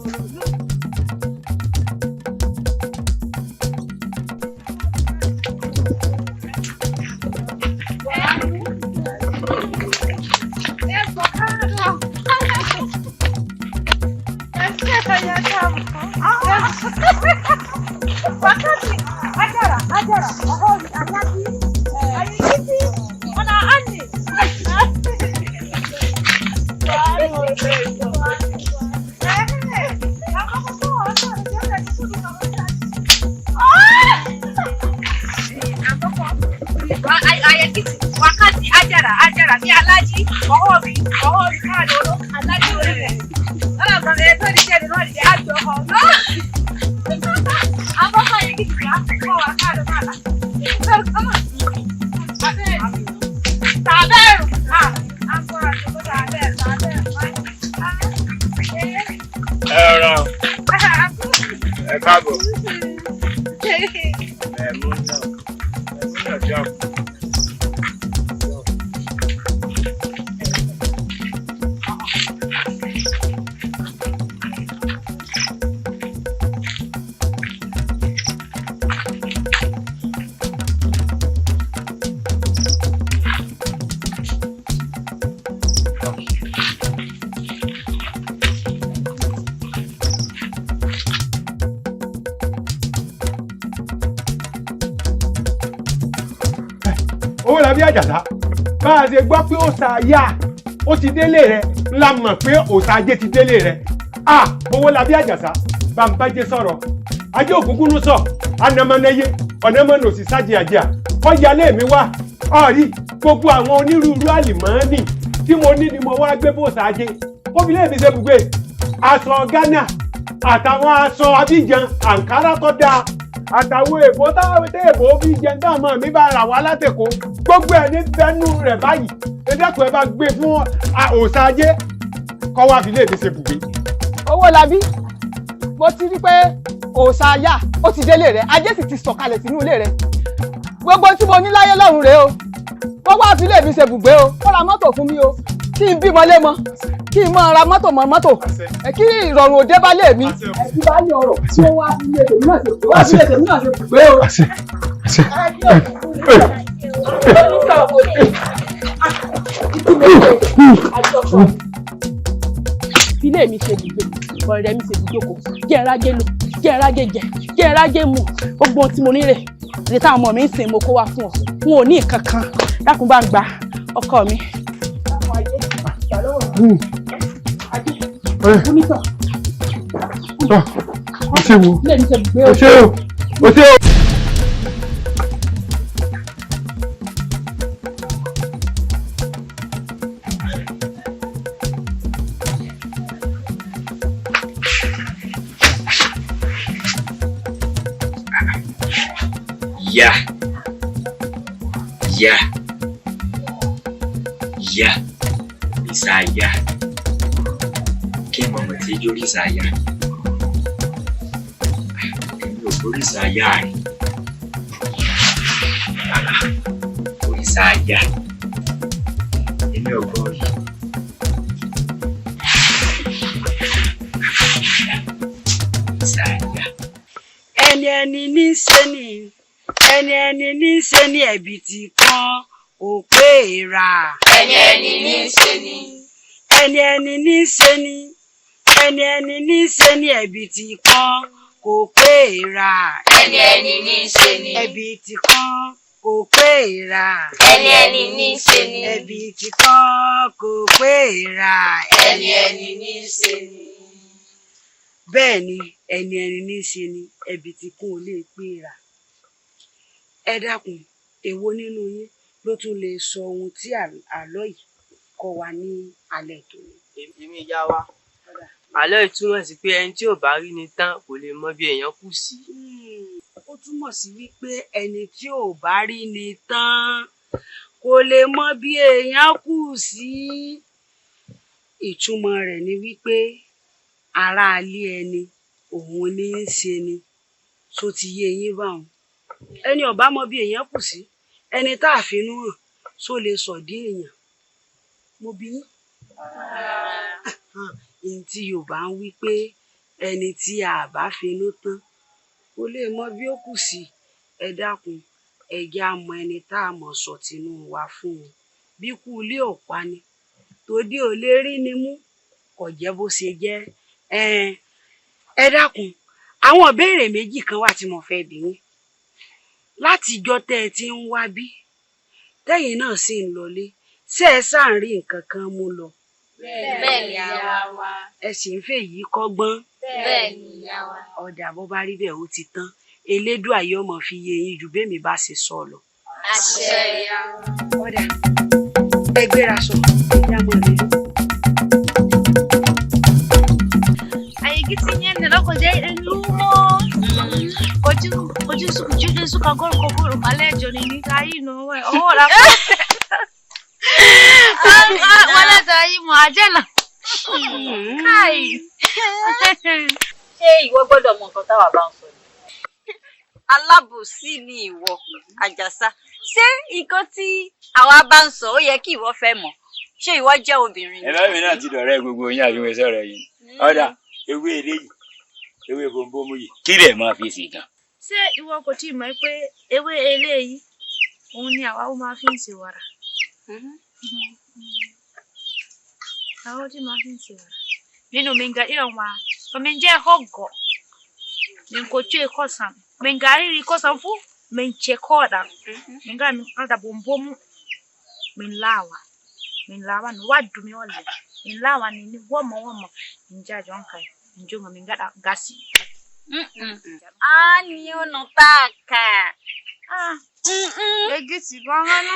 Ajara mi Alájí ọwọ́ mi káàdì olóò Alájí orílẹ̀ ọlọ́gbọ̀n ẹ̀ tó ní jẹ́ nínú ọ̀dẹ̀ àjọ ọ̀nà àkọ́kọ́ yìí kìí wá kọ́ wa káàdì máa là tàbẹ́rù àkọ́rọ̀ tó tàbẹ́rù ẹ rọra ẹ káàbọ̀ ẹ mú náà jọ. Owólabí Àjàsá bá a ṣe gbọ́ pé òòṣà yá ó ti délé rẹ ńlá mọ̀ pé òòṣà ajé ti délé rẹ Owólabí Àjàsá bá ń bájé sọ̀rọ̀ ajé ògúngúnú sọ anamọ́nẹ́yẹ ọ̀nàmọ́nà òsì sájì àjà ọ̀yálé mi wá ọ̀rí gbogbo àwọn onírúurú àlìmọ́ọ́nì tí mo ní ni mo wá gbé bóòṣà ajé kóbílẹ̀ mi ṣe bùgbé aṣọ Ghana àtàwọn aṣọ Abidjan Ankara tó dáa àtàwọn èbó táwọn èbó fi jẹun táwọn ọmọ mi bá rà wá látẹ̀kọ́ gbogbo ẹ̀ ní bẹ́nu rẹ̀ báyìí ẹ̀dẹ́kùn ẹ̀ bá gbé fún òòṣà ajé kọ́ wá fi lè fi ṣe bùgbé. Owólabí mo ti rí pé òòṣà ayá ó ti délé rẹ ajé sì ti sọ̀kalẹ̀ sínú ilé rẹ gbogbo tí mo ní láyé lọ́run rèé o kọ́ wá fi lè fi ṣe bùgbé o kó ra mọ́tò fún mi o kí n bímọ lémọ kí n máa ra mọ́tò mọ́ mọ́tò kí ìrọ̀rùn òde bá lè mi. ẹ̀sìn bá ní ọ̀rọ̀ tí ó wá fi lè tèmi náà ṣe wá fi lè tèmi náà ṣe bùgbé o. ilé mi ṣe bùgbé ọ̀rẹ́ mi ṣe bùjókòó jẹ́ ẹ̀rájẹ́ lò jẹ́ ẹ̀rájẹ́ jẹ jẹ́ ẹ̀rájẹ́ mu gbogbo ohun tí mo nílẹ̀ ní táwọn ọmọ mi ń sìn mo kó wá fún ọ n ò ní nǹkan kan dákun bá ń gba ọkọ mi. o ṣe o. Ya, Isaya, kí n mọ̀mọ́ tí jórí Isaya, èmi ò borí Isaya rẹ̀, orí Isaya, èmi ò borí. Isaya. ẹni ní í ṣe ni ẹni ní í ṣe ni ẹ̀bì tí kan ò pé ra. ẹni ní í ṣe ni. ẹni ní í ṣe ni ẹni ní í ṣe ni ẹ̀bì tí kan kò pé ra. ẹni ní í ṣe ni. ẹ̀bì tí kan kò pé ìrà. ẹni ẹni ní í ṣe ni. ẹbí tí kan kò pé ìrà. ẹni ẹni ní í ṣe ni. bẹ́ẹ̀ ni ẹni ẹni ní í ṣe ni ẹbí tí kún ò lè pé ìrà. ẹ dákun èwo nínú yín ló tún lè sọ ohun tí àlọ́ yìí kọ́ wa ní alẹ́ tòní. èmi ìyá wa àlọ́ ìtumọ̀ sí pé ẹni tí ò bá rí ni tán kò lè mọ bí èèyàn kù sí. ó túmọ̀ sí wípé ẹni tí ò bá rí ni tán kò lè mọ bí èèyàn kù sí. ìtumọ̀ rẹ̀ ni wípé aráalé ẹni òun ní í ṣe ni tó ti yé yín báwọn. ẹni ò bá mọ bí èèyàn kù sí ẹni tá a finú hàn tó lè sọ̀dí èèyàn. mo bí yín. ní tí Yorùbá ń wí pé ẹni tí a bá finú tán kò lè mọ bí ó kù sí. ẹ dákun ẹ jẹ́ á mọ ẹni tá a mọ̀ sọ̀tínú wa fún un. bí kú ilé ò pa ni tòde ò lè rí ni mú kò jẹ́ bó ṣe jẹ́. ẹ dákun àwọn ìbéèrè méjì kan wà tí mo fẹ́ bi yín. látijọ́ tẹ́ ẹ ti ń wá bí tẹ́yìn náà sì ń lọlé ṣé ẹ sáà ń rí nǹkan kan mú lọ. bẹ́ẹ̀ ni ìyá wa. ẹ sì ń fèyí kọ́gbọ́n. bẹ́ẹ̀ ni ìyá wa. ọ̀dà bó bá rí bẹ́ẹ̀ ó ti tán elédùà yóò mọ̀ fi yé yín ju bẹ́ẹ̀ mi bá ṣe sọ lọ. àṣẹ ìyá wa. ọ̀dà ẹ gbéra sọ ìyá mọ̀ rẹ ló. Ayigiti nyene loko je elumo. Oju suka goro malejo ni kai no we. Oh la. Wala tayi mo ajela. Kai. Ṣé ìwọ gbọ́dọ̀ mọ nǹkan táwa bá ń sọ ni? Alábòsí ni ìwọ, Àjàsá. Ṣé nǹkan tí àwa bá ń sọ ó yẹ kí ìwọ fẹ́ mọ̀? Ṣé ìwọ jẹ́ obìnrin ni? ẹ̀fẹ́ mi náà ti dọ̀rẹ́ gbogbo yín àbí wọ́n sọ̀rọ̀ yìí. ọ̀dà ewé eléyìí ewé bombomu yìí kí lè máa fi sí gan. Ṣé ìwọ kò tí mọ̀ pé ewé eléyìí òun ni àwa ó máa fi ń ṣe wàrà? Àwa ó tí máa fi ń ṣe wàrà. Nínú minga iran wa, minje hogo. Minkoche kosan. Mingari kosan fu, minche koda. Minga ada bombomu. Minlawa. Minlawa no wadu mi ole. Minlawa ni womo. Minja jonka. Njunga mingada gasi. Ni unataka. Egisi bangana.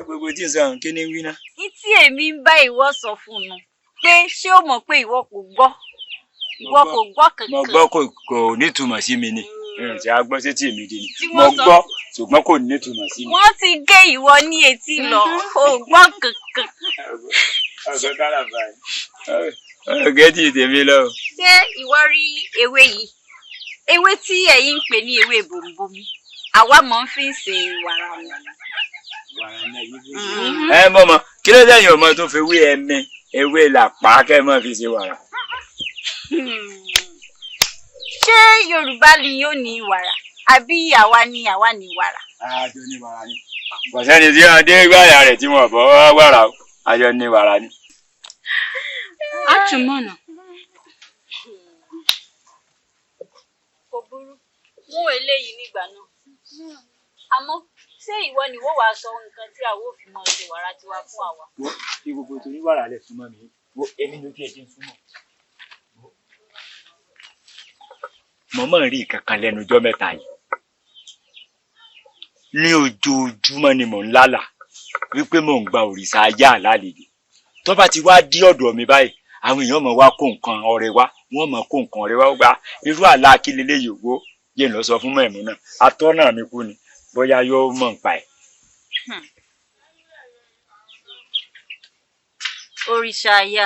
gbogbo tí n sọ kí ni wí náà. Ìtí èmi ń bá ìwọ sọ fún un pé ṣé o mọ̀ pé ìwọ kò gbọ́? Ìwọ kò gbọ́ kankan. mo gbọ́ kò nítumọ̀ sí mi ni ṣe a gbọ́ sétí mi di ni mo gbọ́ ṣùgbọ́n kò nítumọ̀ sí mi. Wọ́n ti gé ìwọ ní etí lọ o gbọ́ kankan. ọ̀sán dára báyìí ọ̀gẹ́ tí tèmi lọ. Ṣé ìwọ rí ewé yìí? Ewé tí ẹ̀yin ń pè ní ewé bòmbomi àwa mọ̀ ń fi ń ṣe wàrà ni. mọ̀mọ́ kí ló dẹ́yìn ọmọ tó fi wé ẹ̀mí ewé làpá kẹ́ mọ́ fi ṣe wàrà. Ṣé Yorùbá ni yóò ní wàrà àbí àwa ni wàrà? àjọ ní wàrà ni kò sẹ́ni tí wọ́n dé gbáyà rẹ̀ tí wọ́n bọ́ wàrà àjọ ní wàrà ni. Àtúmọ̀nà. Kò burú mú eléyìí nígbà náà. Àmọ́ ṣé ìwọ ni wọ́n wàá sọ nǹkan tí àwọn òfin mọ̀ ṣe wàrà tiwa fún àwa? kí gbogbo torí wàrà lẹ̀ súnmọ́ mi èmi ló tiẹ̀ ti ń súnmọ́. mo mọ̀ rí kankan lẹ́nu ọjọ́ mẹ́ta yìí ní ojoojúmọ́ ni mò ń lálà wípé mò ń gba òrìṣà ajá lálejò tó bá ti wá dí ọ̀dọ̀ mi báyìí àwọn èèyàn mọ̀ wá kó nǹkan ọrẹ wá wọ́n mọ̀ kó nǹkan ọrẹ wá gba irú àlá akílélé yòówó yẹn lọ sọ fún mẹ̀mú náà atọ́ náà mi kú ni bóyá yóò mọ̀ nípa ẹ̀. Òrìṣà àyà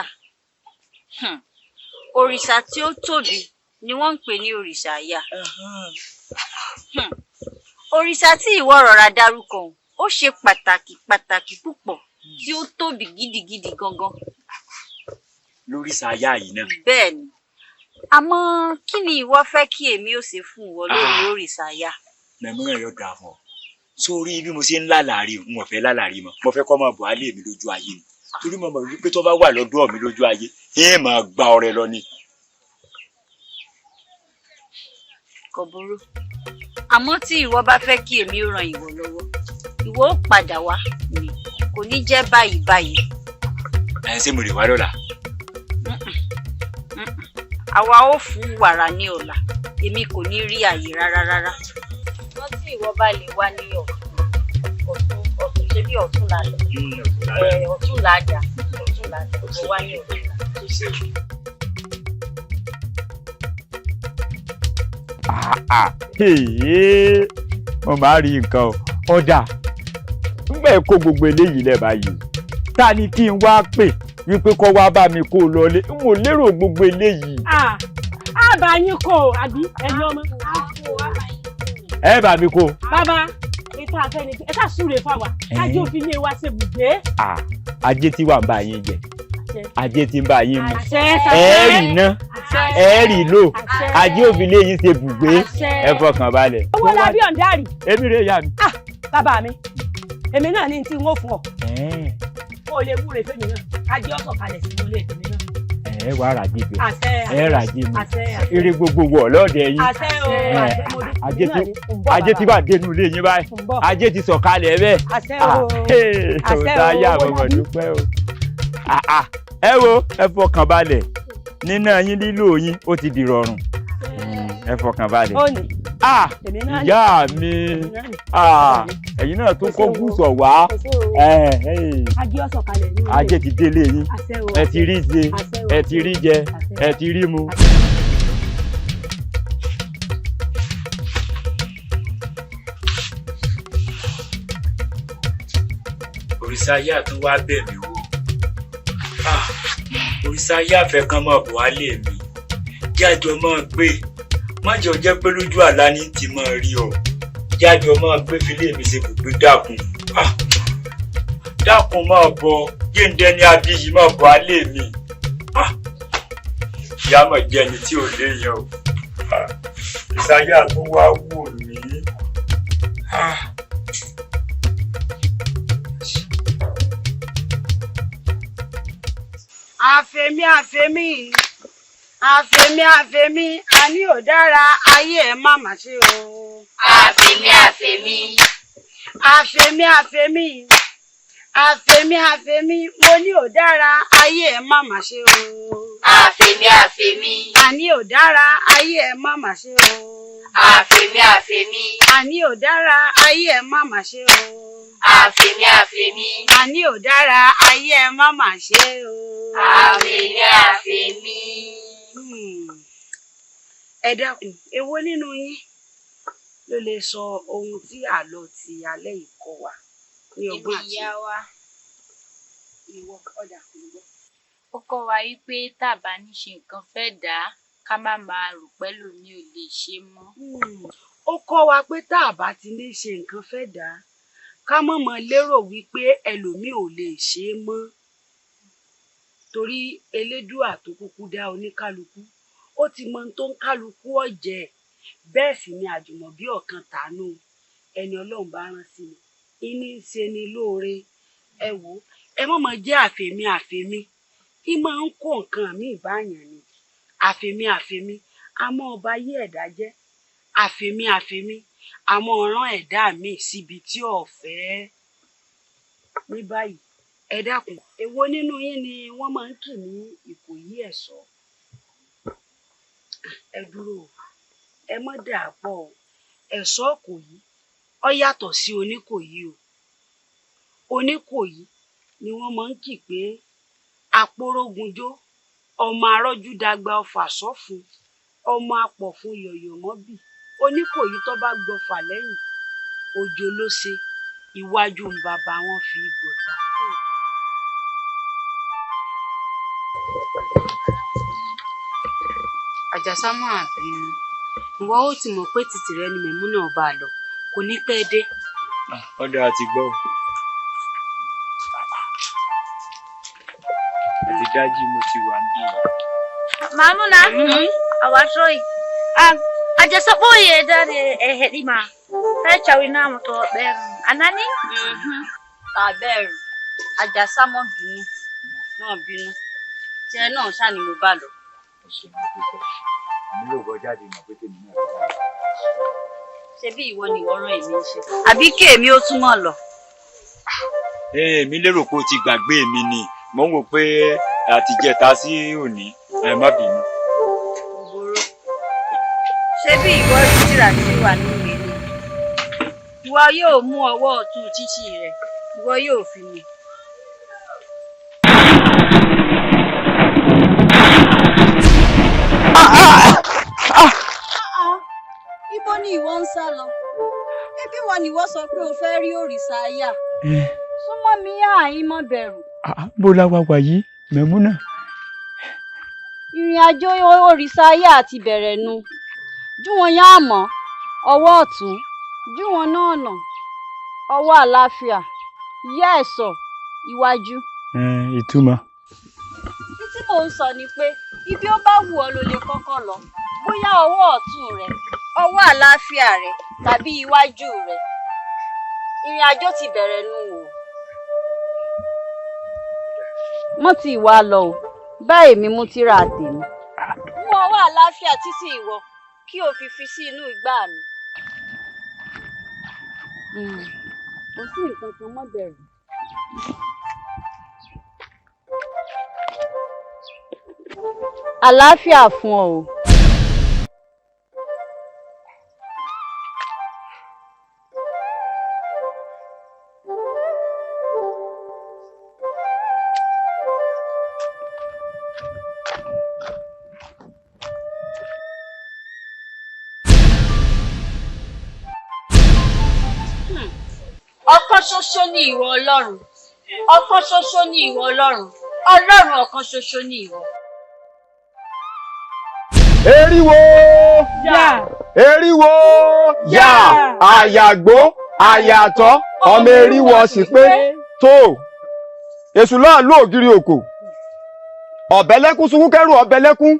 òrìṣà tí ó tóbi ni wọ́n ń pè ní òrìṣà àyà. Òrìṣà tí ìwọ rọra dárúkọ ó ṣe pàtàkì púpọ̀ tí ó tóbi gidigidi gangan. lóríṣà àyà yìí náà. Bẹ́ẹ̀ni àmọ́ kí ni ìwọ fẹ́ kí èmi ó ṣe fún ìwọ lórí òrìṣà àyà? mẹ̀mú náà yóò dáa fún ọ sórí bí mo ṣe ń lálàárí n ò fẹ́ lálàárí mọ́ mo fẹ́ kọ́ máa bọ̀ á lé mi lójú ayé ni torí mo mọ̀ wípé tó bá wà lọ́dọ̀ mi lójú ayé yín máa gba ọrẹ lọ ni. Kò burú àmọ́ tí ìwọ bá fẹ́ kí èmi ràn ìwọ lọ́wọ́ ìwọ ó padà wá ni kò ní jẹ́ báyìí báyìí. ẹ ṣé mo lè wá lọ́la. àwa ó fún wàrà ní ọ̀la èmi kò ní rí àyè rárá rárá. wọ́n tí ìwọ bá lè wá ní ọ̀tún ṣe bí ọ̀tún lálẹ́ ọ̀tún làjà ó wá ní ọ̀tún wọ́n máa rí nǹkan ọ̀dà nígbà kó gbogbo eléyìí lẹ́ báyìí ta ni kí n wá pè wípé kó wá bá mi kó lọlé n ò lérò gbogbo eléyìí. àbá yín kò àbí ẹ̀yin ọmọ. ẹ bá mi kó. bàbá ètò àfẹnì ẹ ká súre fáwa kájí òfin yé wa ṣe bùgbé. ajé tí wà ń bá yín jẹ ajé tí ń bá yín mu ẹ rí ná ẹ rí lò ajé òfin lé yín ṣe bùgbé ẹ fọkàn balẹ̀. owó la bí ọ̀ndárì. èmi rè ya mi. bàbá mi èmi náà ní tí n ó fún ọ. o lè wúre fẹ́mi náà kájí ọ̀sọ̀ kalẹ̀ sínú ilé tèmi náà. ẹ wá ràjì bí ẹ ràjì mi eré gbogbo wọ lọ́ọ̀dẹ yín ajé tí bá dénú ilé yín báyìí ajé ti sọ̀kalẹ̀ bẹ́ẹ̀ ọ̀tá yà mọ̀mọ́ dúpẹ́ o. ẹ wo ẹ fọkàn balẹ̀ nínú yín lílò yín ó ti di rọrùn ẹ fọkàn balẹ̀. ìyá mi ẹ̀yin náà tó kó gúúsọ̀ wá ajé ti délé yín ẹ ti rí ṣe ẹ ti rí jẹ ẹ ti rí mu. òrìṣà yá tó wá bẹ̀ mí wò òrìṣà yá fẹ́ kán mọ̀ bọ̀ wálé mi jájọ mọ́ gbé májọ jẹ́ pé lójú àlá ní ti mọ́ rí ọ jájọ mọ́ gbé filé mi ṣe kò gbé dákun dákun mọ́ bọ yéǹdẹ́ ní abiyì mọ́ bọ̀ wálé mi ìyá mọ̀ jẹ́ ẹni tí ò léèyàn o òrìṣà yá tó wá wò mí. àfẹ̀mí àní ò dára ayé ẹ̀ má má ṣe o. àfẹ̀mí mo ní ò dára ayé ẹ̀ má má ṣe o. àfẹ̀mí àní ò dára ayé ẹ̀ má má ṣe o. àfẹ̀mí àní ò dára ayé ẹ̀ má má ṣe o. àfẹ̀mí àní ò dára ayé ẹ̀ má má ṣe o. àfẹ̀mí. ẹ dákun èwo nínú yín ló lè sọ ohun tí àlọ́ ti alẹ́ yìí kọ́ wa ní ọgbọ́n àti ìyá wa ìwọ ọ̀dà kò gbọ́. ó kọ́ wa wípé tàbá ní ṣe nǹkan fẹ́ dà á ká má máa rò pẹ́lú mi ò lè ṣe mọ́. ó kọ́ wa pé tá a bá ti ní ṣe nǹkan fẹ́ dà á ká má mọ lérò wípé ẹlòmíì ò lè ṣe é mọ́ torí elédùà tó kúkú dá oníkálukú ó ti mọ ohun tó ń kálukú ọ̀jẹ̀ bẹ́ẹ̀ sì ni àjùmọ̀bí ọ̀kan tàánú ẹni ọlọ́run bá rán sí mi ìní ń ṣe ni lóore ẹ wò ẹ mọ̀mọ́ jẹ́ àfẹ̀mí kí máa ń kó nǹkan míì báyàn ni àfẹ̀mí àmọ́ ọba yí ẹ̀dá jẹ́ àfẹ̀mí àmọ́ ọ̀ràn ẹ̀dá míì síbi tí ò fẹ́ ní báyìí ẹ dákun èwo nínú yín ni wọ́n máa ń kì ní Ìkòyí ẹ̀ṣọ́ ẹ dúró ẹ mọ́ dà pọ̀ ẹ̀ṣọ́ Ìkòyí ó yàtọ̀ sí Oníkòyí o Oníkòyí ni wọ́n máa ń kì pé àporógunjó ọmọ arọ́jú dàgbà ọfà sọ́fun ọmọ apọ̀fun yọ̀yọ̀ mọ́bì Oníkòyí tó bá gbọ́fà lẹ́yìn òjò ló ṣe iwájú ń bàbá wọn fi gbọ̀tà. Àjàsá máa bínú ìwọ ó ti mọ̀ pé títì rẹ ni Mẹ̀múnà bá lọ kò ní pẹ́ dé. ọ̀dà àti gbọ́ àti dájú mo ti wà níbí. Mamuna, awatoi. Àjàsá boye dare ehedima. Tachawi na moto beru. Anani? Ta beru. Àjàsá mọ́ bínú. Tí ẹ náà ṣá ni mo bá lọ. Èmi ló gbọ́ jáde mọ̀ pé tèmi náà. ṣebí ìwọ ni ìwọ rán èmi ṣe àbí kí èmi ó túmọ̀ lọ. èmi lérò pé o ti gbàgbé mi ni mo ń wò pé àtijẹta sí òní má bínú. òbòrò ṣebí ìwọ rí tìrà tí wà nínú mi ni ìwọ yóò mú ọwọ́ ọ̀tún títì rẹ ìwọ yóò fi mi. Ibo ni ìwọ ń sá lọ? Ẹbí wọn ni ìwọ sọ pé o fẹ́ rí òrìṣà Aya. Súnmọ́ mi àyín mọ́ bẹ̀rù. bó la wà wàyí Mẹ̀múnà. Ìrìn àjò òrìṣà Aya àti bẹ̀rẹ̀ nu. Jú wọn yá àmọ́, ọwọ́ ọ̀tún, jú wọn náà nà, ọwọ́ àlàáfíà, yá ẹ̀sọ̀, iwájú. Ìtumọ̀. Tí mò ń sọ ni pé ibi ó bá wù ọ́ ló lè kọ́kọ́ lọ. Bóyá ọwọ́ ọ̀tún rẹ, ọwọ́ àlàáfíà rẹ tàbí iwájú rẹ. Ìrìn àjò ti bẹ̀rẹ̀ nù o. Mọ́ ti ìwà lọ o, báyìí mi mú tírà tèmi. Mú ọwọ́ àlàáfíà títí ìwọ kí o fi sí inú igbá mi. Kò sí nǹkan kan mọ́ bẹ̀rù. Àlàáfíà fún ọ o. Ọ̀kan ṣoṣo ni ìwọ Ọlọ́run. Ọ̀kan ṣoṣo ni ìwọ Ọlọ́run. Ọlọ́run ọ̀kan ṣoṣo ni ìwọ. Eriwo yà. Eriwo yà. Àyàgbó àyàtọ̀ ọmọ eriwo sì pé tó. Èṣù náà ló ògiri òkò. Ọ̀bẹ̀lẹ́kún sunkún kẹ́rù ọ̀bẹ̀lẹ́kún.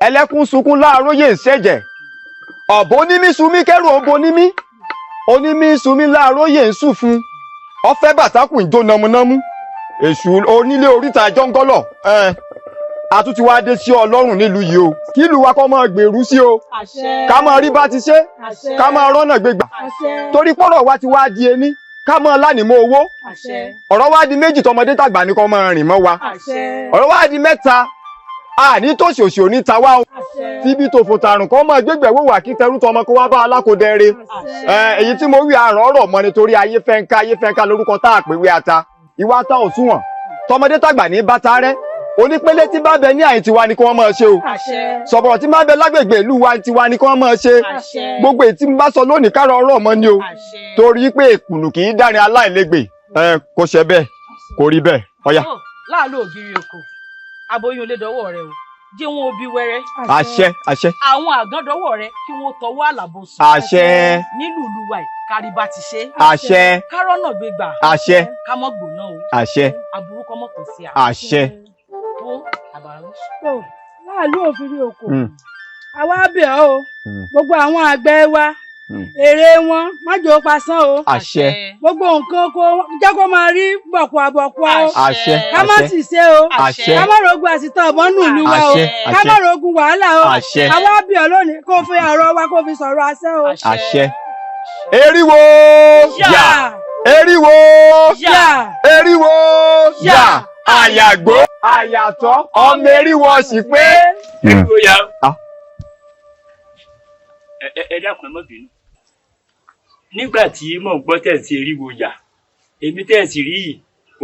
Ẹlẹ́kún sunkún láàróyè ìṣẹ̀jẹ̀. Ọ̀bọ onímí sunmí kẹ́rù ọ̀bọ onímí. Onímí sunmí láàróyè ń sùn fún. Ọfẹ́ bàtákùn ìjó namunamu. Èṣù onílé oríta jọ́ngọ́lọ̀. Àtúntí wá dé sí Ọlọ́run nílùú yìí o. Kí ìlú wa kọ́ máa gbèrú sí o. Ká máa rí bá ti ṣe. Ká máa rọ́nà gbégbà. Torí pọ́rọ̀ wa ti wá di ení. Ká máa lánìmọ́ owó. Ọ̀rọ̀ wá di méjì tọmọdé tàgbà ní kó máa rìn mọ́ wa. Ọ̀rọ̀ wá di mẹ́ta. Àní tòṣì òṣì òní ta wá o. Tíbi tó fò tàrùn kọ́ máa gbégbẹ̀ wò wà kí tẹrú tọmọ kó wá bá alákòdẹrẹ. Èyí tí mo wí àrọ̀ ọ̀rọ̀ mọ́ nítorí ayé fẹ́ńká lórúkọ tá àpèwé ata. Ìwà ta òṣùwọ̀n. Tọmọdé tàgbà ní bàtà rẹ. Onípele tí bá bẹ ní àyín tiwa ni kí wọ́n máa ṣe o. Sọ̀bọ̀rọ̀ tí bá bẹ lágbègbè ìlú wa tiwa ni kí wọ́n máa ṣe. Gbogbo èyí tí mo bá sọ lónìí kárọ̀ ọ̀rọ̀ mọ́ ni o. Torí pé èkùnù kì í dárin aláìlégbè. Kò ṣe bẹ́ẹ̀ kò rí bẹ́ẹ̀ ọ̀yà. Láàlú ògiri oko aboyún lè dọ́wọ́ rẹ o jẹ́ wọn òbí wẹ́rẹ́. Àṣẹ àṣẹ. Àwọn àgán dọ́wọ́ rẹ kí wọ́n tọwọ́ àlàbò sùn. Àṣẹ. Nílùú ìlú wa yìí kárí bá ti ṣe. Àṣẹ. Kárọ́nà gbé gbà. Àṣẹ. Ká mọ́ gbóná o. Àṣẹ. Aburú kọ́ mọ́ kò sí à. Àṣẹ. Láàlú òfin oko àwa bẹ̀ ọ́ o gbogbo àwọn àgbẹ̀ wa èrè wọn májò pasán o. Àṣẹ. Gbogbo nǹkan kó jẹ́ kó máa rí bọ̀kùàbọ̀kùà o. Àṣẹ. Ká má sì ṣe o. Àṣẹ. Ká má rogun àsìtọ́ ọ̀bọ́nù ìlú wa o. Ká má rogun wàhálà o. Àṣẹ. Àwa bẹ̀ ọ́ lónìí kó fi ọ̀rọ̀ wa kó fi sọ̀rọ̀ àṣẹ o. Àṣẹ. Eriwo yà. Eriwo yà. Eriwo yà. Àyàgbó àyàtọ̀ ọmọ eriwo sì pé. Eriwo yà. Ẹ dákun ẹ má bínú. Nígbà tí mò ń gbọ́ tẹ̀sí eriwo yà èmi tẹ̀sí rí yìí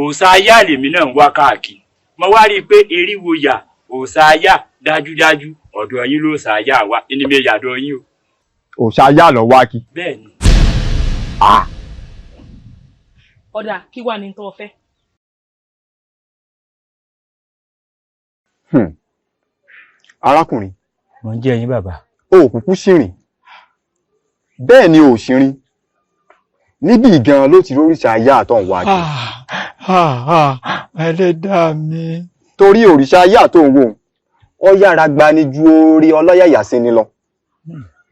òòṣà Aya lèmi náà ń wá káàkiri mo wá rí i pé eriwo yà òòṣà Aya dájúdájú ọ̀dọ̀ yín lóòṣà Aya wà ní mi yàdọ̀ yín o. Òòṣà Aya lọ wá kí. Bẹ́ẹ̀ni. Ọ̀dà kí wà ní tó fẹ́. Arákùnrin. Mo ń jẹ́ yín bàbá. O kúkú ṣìrìn. Bẹ́ẹ̀ ni ò ṣìrìn. Níbi gan ló ti róríṣà Aya àtọ̀ ń wá kí. Ẹlẹ́dàá mi. Torí òrìṣà Aya tó ń wò ó yára gbani ju orí ọlọ́yàyà sí ni lọ.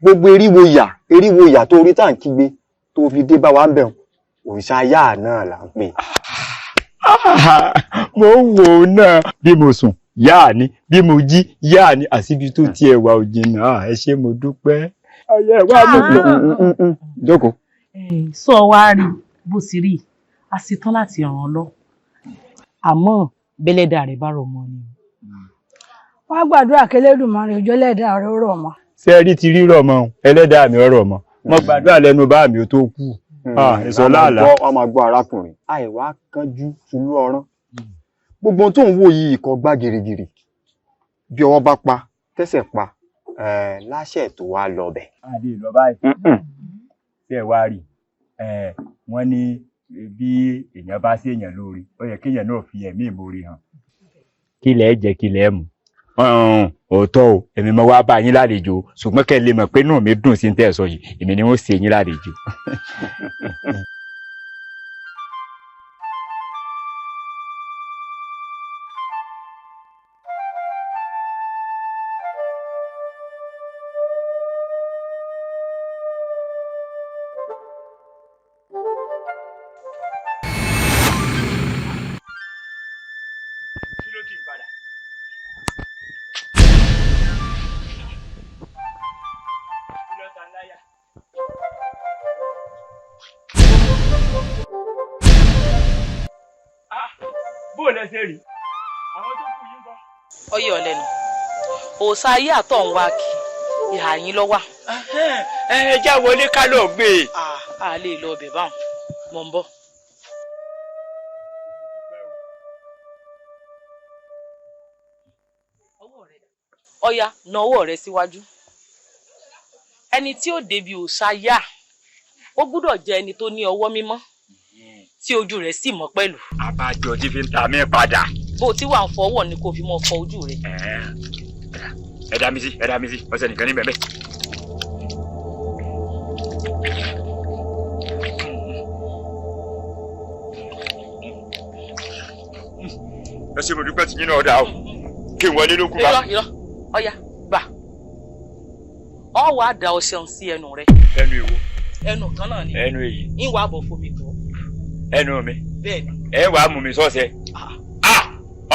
Gbogbo eriwo yà tó orí tá ń kígbe tó fi dé bá wa ń bẹ̀ òrìṣà Aya náà là ń pè. Mo wò ó náà bí mo sùn yáà ni bí mo jí yáà ni àsìbí tó tiẹ̀ wà ò jìnnà ẹ ṣé mo dúpẹ́. ọyẹ wá mú mi. Jókòó. Sọ wá rí bó sì rí a ṣetán láti ràn án lọ àmọ́ bẹ́lẹ́dà rẹ̀ bá rọ̀ mọ́ ni. wọ́n á gbàdúrà k'Ẹlẹ́dùmarè ọjọ́ lẹ́dà rẹ̀ ó rọ̀ mọ́. ṣé ẹ rí ti rírọ̀ mọ́ ẹlẹ́dàá mi ọ̀rọ̀ mọ́ mo gbàdúrà lẹ́nu bá mi ó tó kú. Èso láàlá. Wọ́n máa gbọ́ arákùnrin àìwá kánjú túlú ọ̀rán gbogbo tó ń wò yìí kò gbá girigiri bí ọwọ́ bá pa tẹ́sẹ̀ pa láṣẹ tó wá lọ bẹ̀. a lè lọ báyìí ṣé ẹ wá rí wọ́n ní bí èèyàn bá sí èèyàn lóore ó yẹ kéèyàn náà fi ẹ̀mí ìmoore hàn. kí lẹ jẹ kí lẹ mú òótọ́ o èmi mo wá bá yín lálejò ṣùgbọ́n kẹ́ ẹ lè mọ̀ pé inú mi dùn sí tẹ́ ẹ sọ yìí èmi ni wọ́n ṣe yín lálejò. bó lẹ ṣe rí àwọn tó kù yín bọ. ọyẹ ọlẹnu òòṣà ayé àtọ̀ ń wá kí ìhà yín lọ wà. ẹ já wọlé ká lọ gbé e. a lè lọ ọbẹ̀ báwọn mọ̀ ń bọ̀. ọya na ọwọ́ rẹ síwájú ẹni tí ó débi òòṣà yá ó gbúdọ̀ jẹ́ ẹni tó ní ọwọ́ mímọ́ tí ojú rẹ̀ sì mọ́ pẹ̀lú. àbájọ tí fi ń ta mí padà. bó o ti wà ń fọwọ́ ni kò fi mọ́ fọ ojú rẹ̀. ẹ dá mi sí ọṣẹ nìkan ní bẹ̀bẹ̀. ẹ ṣe mo dúpẹ́ tí yín náà dà o kí n wọlé ló kú bá. irọ́ ọya gbà ọ wàá da ọṣẹ sí ẹnu rẹ. ẹnu èwo. ẹnu kan náà ni. ẹnu èyí. ń wàá bọ̀ fún mi tó. ẹnu mi. bẹ́ẹ̀ni. ẹ wàá mú mi sọ́ọ̀sẹ̀.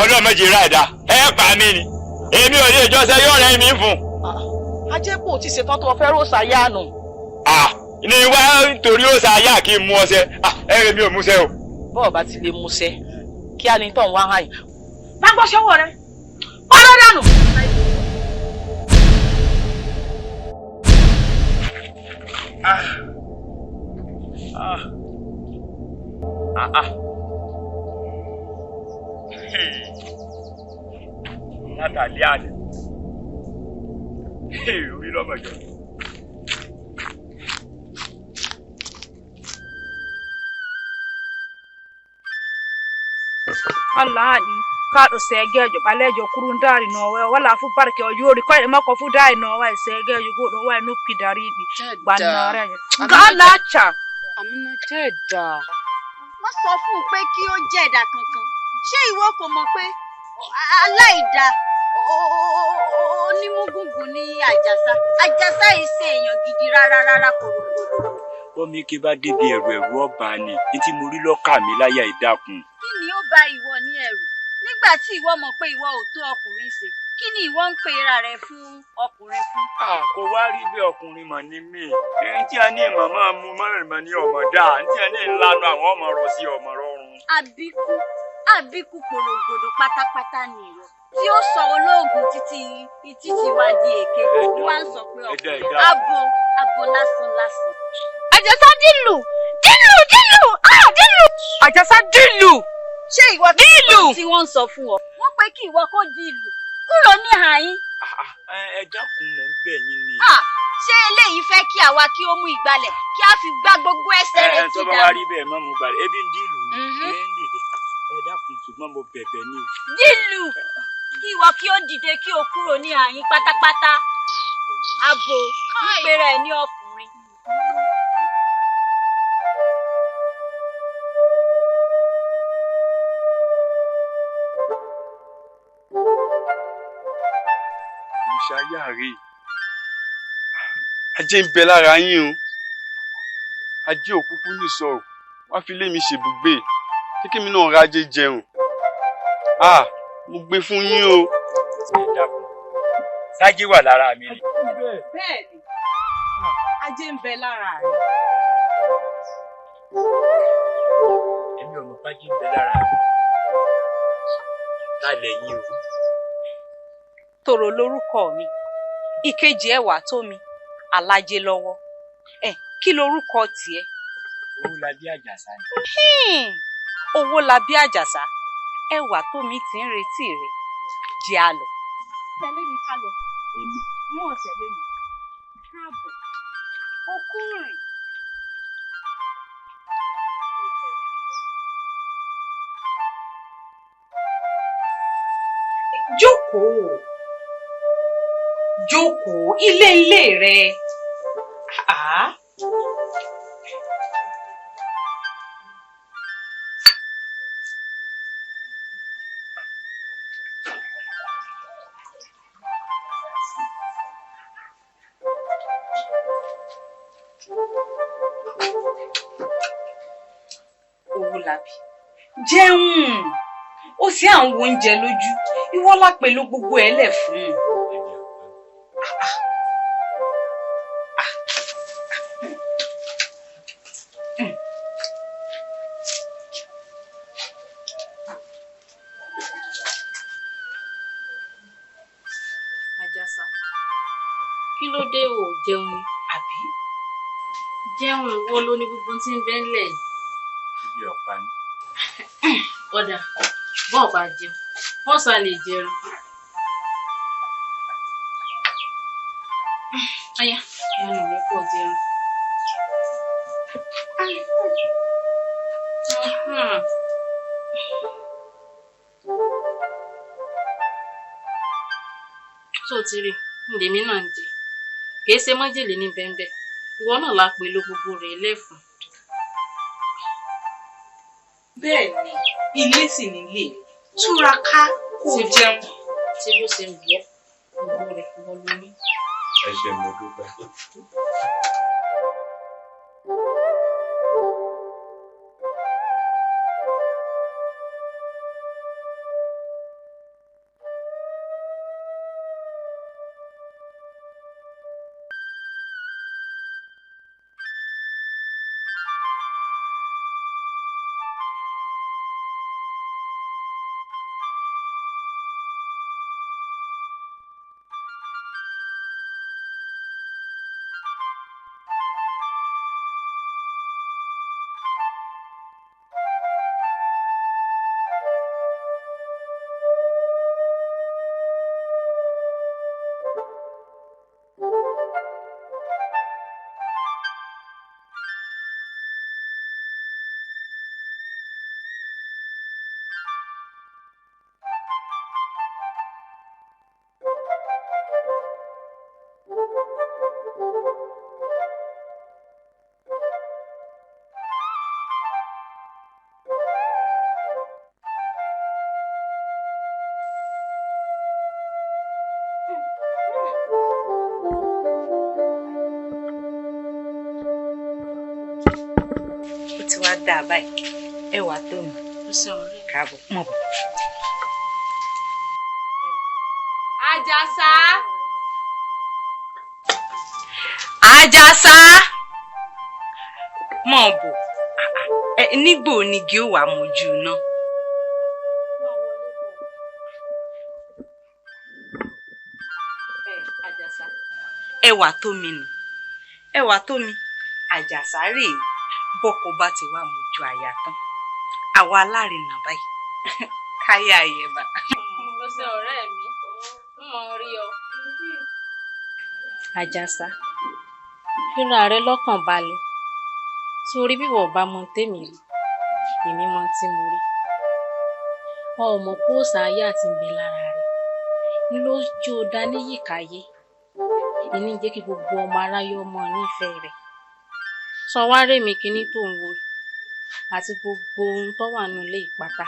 ọdún méjì rà ẹ̀dá ẹ pa mí ni èmi ò lè jọ́sẹ̀ yóò rẹ̀ mí fún. ajẹ́pọ̀ ti ṣetán tó fẹ́ rọ́ọ̀sà yá nù. ní wá nítorí òòṣà yá kí n mú ọṣẹ ẹ rẹ mi ò múṣẹ o. bọ́ọ̀ bá ti lè múṣẹ kí á ní tọ̀ wá hàn yín. má gbọ́ sọ́wọ́ rẹ pọ́nrọ́ dànù. látàlí àná orí lọ́mọjọ́. Allahani kaɗo segejo ɓalejo kurundari nowe wala fu barke o yoori koyɗe makko fu dari no way segejo goɗo way noppi dariɗi bannarejo galacha Amina jẹ́ẹ̀dá. wọ́n sọ fún un pé kí ó jẹ̀dá kankan ṣé ìwọ kò mọ̀ pé aláìda onímúgùngùn ní àjàsá yìí ṣe èèyàn gidi rárá kòròkòrò. omi kí bá débi ẹ̀rù ọba ni títí mo rí lọ́kà mi láyà ìdákun. kí ni ó bà ìwọ ní ẹ̀rù nígbà tí ìwọ mọ̀ pé ìwọ ò tó ọkùnrin ṣe kí ni ìwọ ń pera rẹ fún ọkùnrin fún. kò wá rí bí ọkùnrin mọ̀ ní mí ẹni tí a ní ìmọ̀ máa mú mọ́rìnmọ́ ní ọmọ dáa ní tí a ní ìlànà àwọn ọmọ rọ sí ọmọ rọrùn. àbíkú pòrògòdò pátápátá ni ìwọ tí ó sọ olóògùn títí wá di èké wá ń sọ pé ọkùnrin abo lásán. Àjàsá dìlù Àjàsá dìlù. ṣé ìwọ tí wọ́n ń sọ fún ọ wọ́n pé kí ìwọ kó di ìlú kúrò ní àyín. ẹ dákun mọ̀ ń bẹ̀ yín ni. ṣé eléyìí fẹ́ kí àwa kí ó mú ìgbálẹ̀ kí a fi gbá gbogbo ẹsẹ̀ rẹ̀ ti tó bá wá rí bẹ́ẹ̀ mọ́ mo gbàlẹ̀ ebi ń dìlù ní ẹ ń dìde ẹ dákun ṣùgbọ́n mo bẹ̀bẹ̀ ni. dìlù kí ìwọ kí ó dìde kí o kúrò ní àyín pátápátá abo ìpèrè ẹ ní ọkùnrin. ṣayáre ajé ń bẹ lára yín o ajé òkúkú nìsọ̀rọ̀ wá fi lé mi ṣèbùgbé kíkí mi náà rájé jẹun mo gbé fún yín o. sájé wà lára mi ni. bẹ́ẹ̀ni ajé ń bẹ lára rẹ̀. èmi ò mọ̀ pájí ń bẹ lára mi lálẹ́ yín o. Tòrò lórúkọ mi ìkejì ẹwà tó mi alájẹ lọ́wọ́ kí lorúkọ tiẹ̀? Owólabí Àjàsá ni. Owólabí Àjàsá ẹwà tó mi ti ń retí rẹ̀ jẹ́ a lọ. Tẹ̀lé mi ká lọ. Mú ọ̀sẹ̀ lé mi. Káàbọ̀. Okú rìn. Jókòó. Jókòó ilé rẹ. Owólabí jẹun ó sì à ń wo oúnjẹ lójú ìwọ lápẹ ló gbogbo ẹ lẹ fún un. Àjàsá kí ló dé ò jẹun ni àbí jẹun wo ló ní gbogbo tí ń bẹ ńlẹ̀ yìí. ibi ọ̀pá ni. Ọ̀dà bọ́ọ̀ bá jẹun bọ́ọ̀sà lè jẹun. Aya ẹnu mi pọ̀ jẹun. Tó ti rí ǹdèmí náà ń jẹ kìí ṣe májèlé ní bẹ́ńbẹ́ ìwọ náà la pè ló gbogbo rẹ̀ lẹ́fun. Bẹ́ẹ̀ ni ilé sì nílé túraká kò jẹun tí ló ṣe ń bọ́ gbogbo rẹ̀ wọ́n ló ní. ẹ ṣe mo dúpẹ́. Wá dáa báyìí ẹwà tó mi káàbọ̀ mọ̀ bọ̀. Àjàsá Àjàsá mọ̀ bọ̀ nígbò onígi ó wà mójú iná. Àjàsá ẹwà tó mi nù ẹwà tó mi Àjàsá rèé bọ́kọ bá ti wá mójú àyà tán àwa alárinà báyìí káyà àyẹ̀bà. Mo ṣe ọ̀rẹ́ mi ń mọ rí ọ. Àjàsá fíra rẹ lọ́kàn balẹ̀ sórí bí wọ́n bá mọ tèmi rí èmi mọ tí mo rí ọmọ póòsà ayé àti ìgbé lára rẹ ni ló jó dá níyìkáyé ìní jẹ́ kí gbogbo ọmọ aráyé ọmọ nífẹ̀ẹ́ rẹ̀ sọ wá rèmi kíní tó ń wo àti gbogbo ohun tó wà nínú ilé ìpátá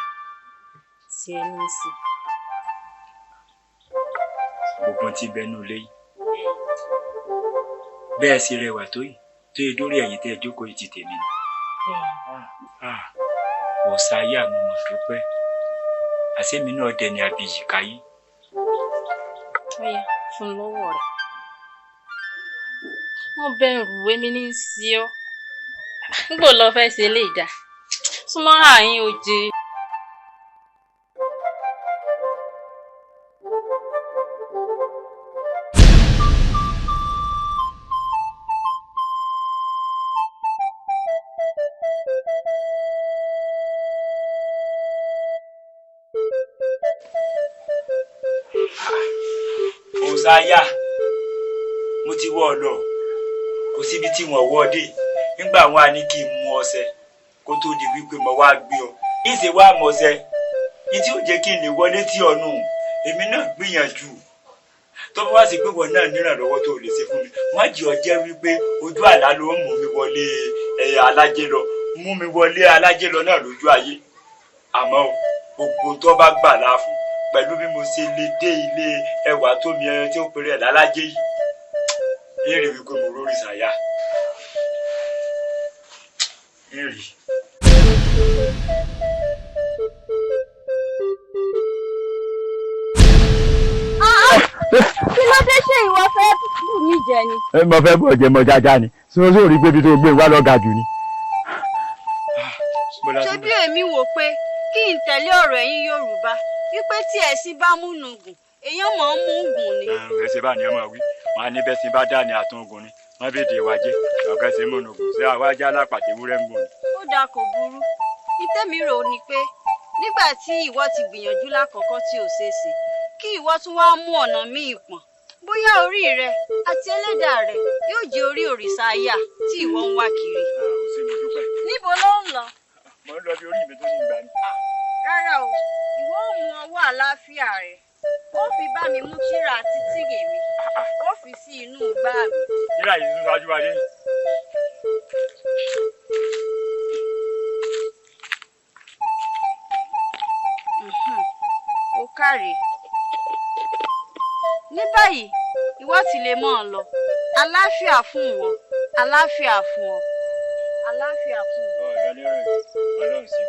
tí ẹ ní í sí. gbogbo tí bẹnu lé yìí bẹ́ẹ̀ sì rẹwà tó yìí tó yẹ dórí ẹ̀yìn tẹ́ ẹ jókòó yìí ti tèmi ni. ọ̀sà ayé àmọ́ mọ̀ dúpẹ́ àṣẹ́mi náà dẹni abiyì káyé. Ọya fún lọ́wọ́ rẹ̀ wọ́n bẹ̀rù èmi ní í sí ọ́ nígbò lọ fẹ́ ṣe lè dà súnmọ́ àyín oje. Òsáyà mo ti wọ́ ọ lọ kò síbi tí wọ́n wọ́ dé nígbà wọn á ní kí n mú ọṣẹ kó tó di wípé mo wá gbé ọ ìṣe wá mọṣẹ ní tí ó jẹ́ kí n lè wọlé tí ọ̀nù èmi náà gbìyànjú tó bá wá sí pé wọn náà nírànlọ́wọ́ tó lè ṣe fún mi má jẹ́ ọ jẹ́ wípé ojú àlá ló ń mú mi wọlé alájẹ lọ mú mi wọlé alájẹ lọ náà lójú ayé àmọ́ gbogbo tó bá gbà láàfún pẹ̀lú bí mo ṣe lè dé ilé ẹwà tó mi ẹran tí ó pèrè ẹ̀ lálájẹ yìí èrè wípé mo rórí sàyà èrè. Kí ló dé ṣe ìwọ fẹ́ bù mí jẹ ni? Mo fẹ́ bọ̀ jẹ́ mọ jájá ni sọ́sọ́ rí pé bí tó gbé wá lọ́ga jù ni. Ṣé bí èmi wò pé kí n tẹ̀lé ọ̀rọ̀ ẹ̀yin Yorùbá wípé tí ẹ̀sìn bá múnú gùn èèyàn máa ń mú gùn ni. Ẹ̀sìn bá ní ọmọ wí wọn á ní bẹ́ẹ̀ sin bá dá ní àtúngùn ni wọ́n bèè dé wa jẹ́ ọ̀kẹ́ sí múnú gùn sí àwa ajá alápàtẹ ewúrẹ́ ń gùn ni. Ó dáa kò burú ìtẹ́mi rò ní pé nígbà tí ìwọ ti gbìyànjú lákọ̀ọ́kọ́ tí ò ṣeé ṣe kí ìwọ tún wá mú ọ̀nà míì pọ̀n bóyá orí rẹ àti ẹlẹ́dàá rẹ yóò jẹ́ orí òrìṣà Ayà tí ìwọ ń wá kiri. Níbo ló ń lọ? Mo ń lọ bí orí mi tó ní ìgbà ni. Rárá o ìwọ ò mú ọwọ́ àlàáfíà rẹ ó fi bá mi mú tírà títí mi ó fi sí inú igbá mi. Tírà yìí tún ṣáájú wa dé. Ó káre. Ní báyìí ìwọ ti lè mọ́ ọ lọ àlàáfíà fún ìwọ àlàáfíà fún ọ àlàáfíà fún ìwọ. Ọlọ́run sí.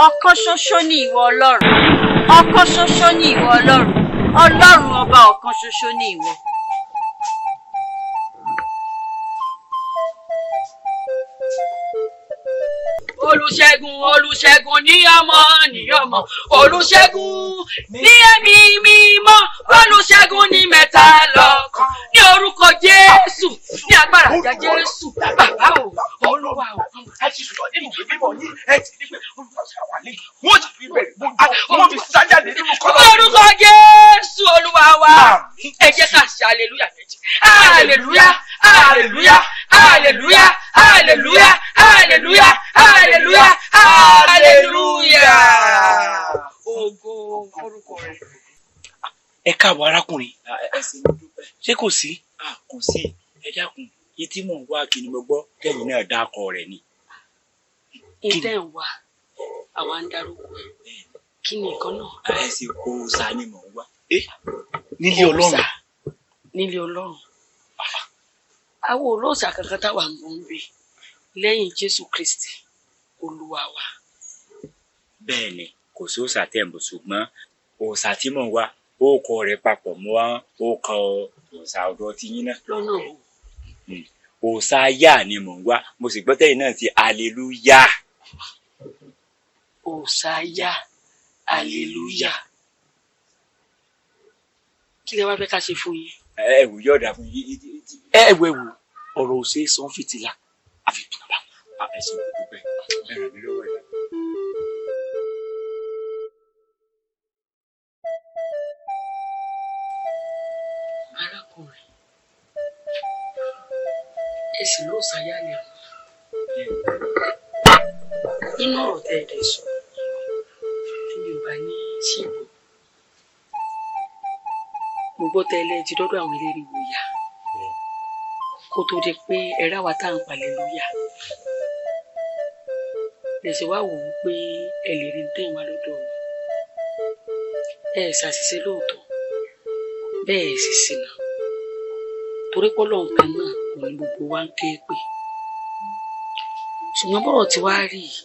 Ọ̀kan ṣoṣo ni ìwọ Ọlọ́run ọ̀kan ṣoṣo ni ìwọ Ọlọ́run Ọlọ́run ọba ọ̀kan ṣoṣo ni ìwọ. Olùṣègùn Olùṣègùn ní ọmọ Olùṣègùn ní ẹ̀mí mímọ́ Olùṣègùn ní mẹ́ta lọ́kan ní orúkọ Jésù ní agbára àjà Jésù bàbá o Olúwa o ẹ ti sọ nínú bíbọ̀ yìí ẹ ti ní pé Olúwa ṣàwà ní wọ́n ti fi bẹ̀rẹ̀ wọ́n fi sájáde nínú kọ́lọ́. Orúkọ Jésù Olúwa wa ẹ jẹ́ ká ṣe aleluya méjì aleluya aleluya aleluya aleluya aleluya aleluya aleluya. Ògo orúkọ rẹ̀. Ẹ káàbọ̀ arákùnrin ṣé kò sí. Kò sí ẹ dákun yìí tí mò ń wá kí ni mo gbọ́ kẹ́yìn náà dákọ rẹ̀ ni. Ìtẹ́ ń wá àwa ń dárúkọ kí ni nǹkan náà. Àìsí òòṣà ni mò ń wá. Nílé Ọlọ́run. Nílé Ọlọ́run. Àwọn olóòṣà kankan táwa ń bọ̀ ń bẹ lẹ́yìn Jésù Kristi Olúwa wa. Bẹ́ẹ̀ ni kò sí òòṣà tẹ̀ ń bọ̀ ṣùgbọ́n òòṣà tí mò ń wá ó kọ rẹ̀ papọ̀ mọ́ ó kọ òòṣà ọ̀dọ̀ ti yín náà. Lọ́nà o. Òòṣà Ayà ni mò ń wá mo sì gbọ́ tẹ́yìn náà ti aleluya. Òòṣà Ayà aleluya. Kí lẹ wá fẹ́ ká ṣe fún yín? Ẹ wù yọ̀ọ̀dà fún yín. Ẹ wò ọ̀rọ̀ ò ṣeé san fìtílà àfi tó bá. Ẹ ṣe gbogbo bẹ́ẹ̀ ẹ ràn mí lọ́wọ́ ẹ̀. Arákùnrin èsì ló ṣàyàlẹ̀ nínú ọ̀rọ̀ tẹ́ ẹ̀dẹ̀ sọ tí mi ò bá ní ṣìbò mo gbọ́ tẹ́lẹ̀ ti dọ́dọ̀ àwọn eléré wòyà kó tó di pé ẹ̀rá wa tá à ń palẹ̀ lóyà lẹ̀sẹ̀ wá wò ó pé ẹ lè rí tẹ́yìn wá lọ́dọ̀ ẹ ṣàṣìṣe lóòótọ́ bẹ́ẹ̀ sì ṣìnà torí pọ́lọ́ nǹkan náà kò ní gbogbo wa ń ké pè ṣùgbọ́n bọ́rọ̀ tí wàá rí yìí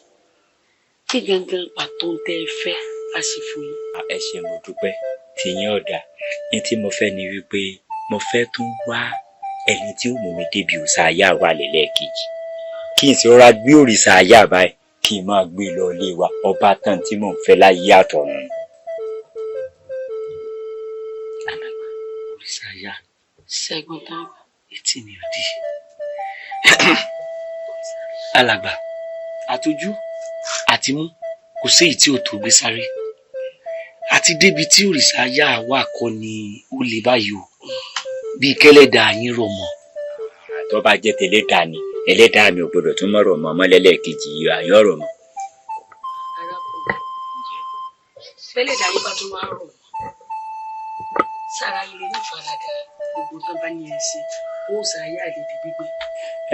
kí gangan pàtó ń tẹ́ ẹ fẹ́ a sì fún yín. ẹ ṣé mo dúpẹ́ tí yín ọ̀dà ní tí mo fẹ́ ni wípé mo fẹ́ tún wá ẹni tí ó mú mi débi òòṣà àyà wa lẹ́lẹ́kejì kí n sì rọra gbé òrìṣà àyà báyìí kí n máa gbé lọ ilé wa ọba tán tí mò ń fẹ́ láyé àtọ̀run. alàgbà òrìṣà àyà ṣẹ́gun tán etí mi ò di. alàgbà àtọjú àtimú kò séyìí tí ò tó gbé sáré àti débi tí òrìṣà àyà wà kọ́ ni ó lè báyìí o bí kẹlẹ́dàá yín rọ̀ mọ́. tó bá jẹ́ tẹlẹ́dàá ni ẹlẹ́dàá mi ò gbọdọ̀ tún mọ̀rọ̀ mọ́ mọ́lẹ́lẹ́kejì yìí àyàn rọ̀ mọ́. fẹ́lẹ́dàá yín bá tún wá rọ̀ sára ilé ní ìfaradà gbogbo tán bá ní ẹ ṣe ó ṣàyà àdébí gbígbé.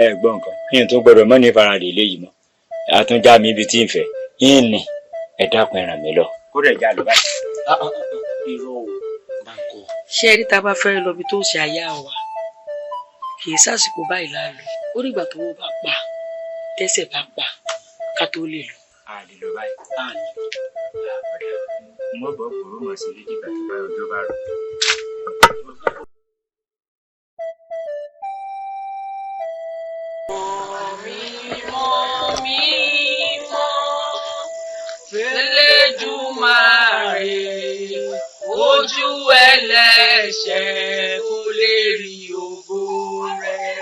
ẹ gbọ́ nǹkan yín tó gbọdọ̀ mọ́ ní ìfaradà eléyìí mọ́ àtúnjá mi ibi tí ń fẹ́ yín ni ẹ dákun ẹ ràn mí lọ kó rẹ̀ já lọ báyìí. irọ́ o bá ń kọ́. ṣé ẹ rí tá a bá fẹ́ lọ bí tó ṣe àyà wa kì í sásìkò báyìí láàlú ó nígbà tó wọ́n bá pa tẹ́sẹ̀ bá pa ká tó lè lọ. a lè lọ báyìí. a lè lọ. mo bọ̀ kúrò mọ̀ sí lédè ìgbà tó bá ọjọ́ bá rọ̀. Elédùmarè ojú ẹlẹ́ṣẹ̀ kò lè rí ògo rẹ̀.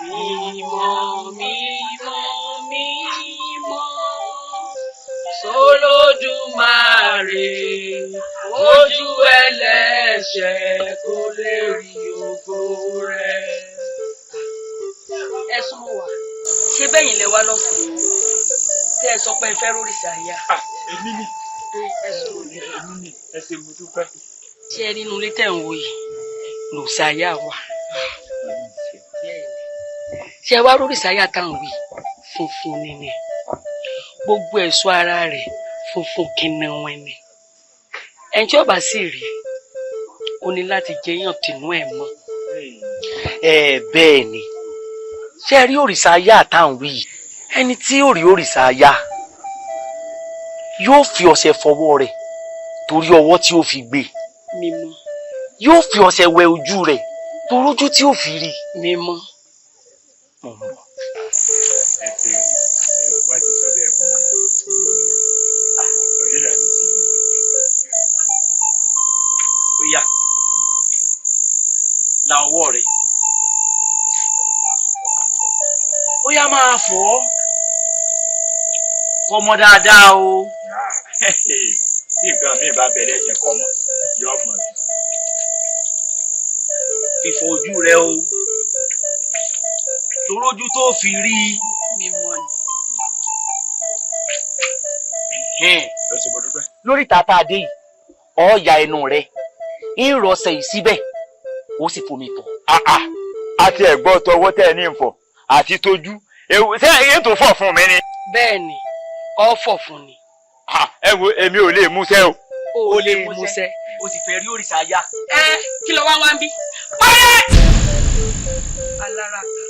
Mímọ́ mímọ́ mímọ́ s'Olódùmarè ojú ẹlẹ́ṣẹ̀ kò lè rí ògo rẹ̀. Ẹ sún wa ṣé bẹ́yìn lẹ wá lọ́sàn-án tẹ́ ẹ sọ pé ẹ fẹ́ rórìṣà àyà. èmi ni ẹ ṣé mo dúpẹ́. ṣé ẹ nínú ilé tẹ̀ ń wò yìí lòṣà àyà wà. ṣé ẹ wá rórìṣà àyà táwọn wí funfun nìyẹn gbogbo ẹ̀ṣọ́ ara rẹ̀ funfun kìnnìún ni ẹni tí ó bá sì rí o ní láti jẹyàn tìǹú ẹ̀ mọ́. bẹ́ẹ̀ ni ṣé ẹ rí òrìṣà àyà táwọn wí ẹni tí ó rí òrìṣà àyà yóò fi ọṣẹ fọwọ́ rẹ̀ torí ọwọ́ tí ó fi gbé mímọ́ yóò fi ọṣẹ wẹ ojú rẹ̀ torí ojú tí ó fi rí mímọ́. ẹ ṣe wá ti sọ bẹ́ẹ̀ fún mi. òrìṣà mi ti gbé. ó yá la ọwọ́ rẹ̀ ó yá máa fọ̀ ọ́ kọmọ dáadáa o. tí nǹkan mi bá bẹ̀rẹ̀ ẹ̀jẹ̀ kọ́ mọ́ yọ ọmọ mi. fífọ̀ ojú rẹ o torójú tó fi rí mímọ́ ni. lórí tata adé yìí ọ̀ọ́yà ẹnu rẹ ń rọṣẹ yìí síbẹ̀ ó sì fomi fọ̀. àti ẹ̀gbọ́n tọwọ́ tẹ̀ ní ìfọ̀ àti tójú ṣé èyí tó fọ̀ fún mi ni. bẹ́ẹ̀ ni ọ fọ̀ fún ni. ẹ wo èmi ò lè múṣẹ́ o. o lè múṣẹ́ o sì fẹ́ rí òrìṣà àyà. kí ló wá wá ń bí. pẹ́ẹ́ alára ta.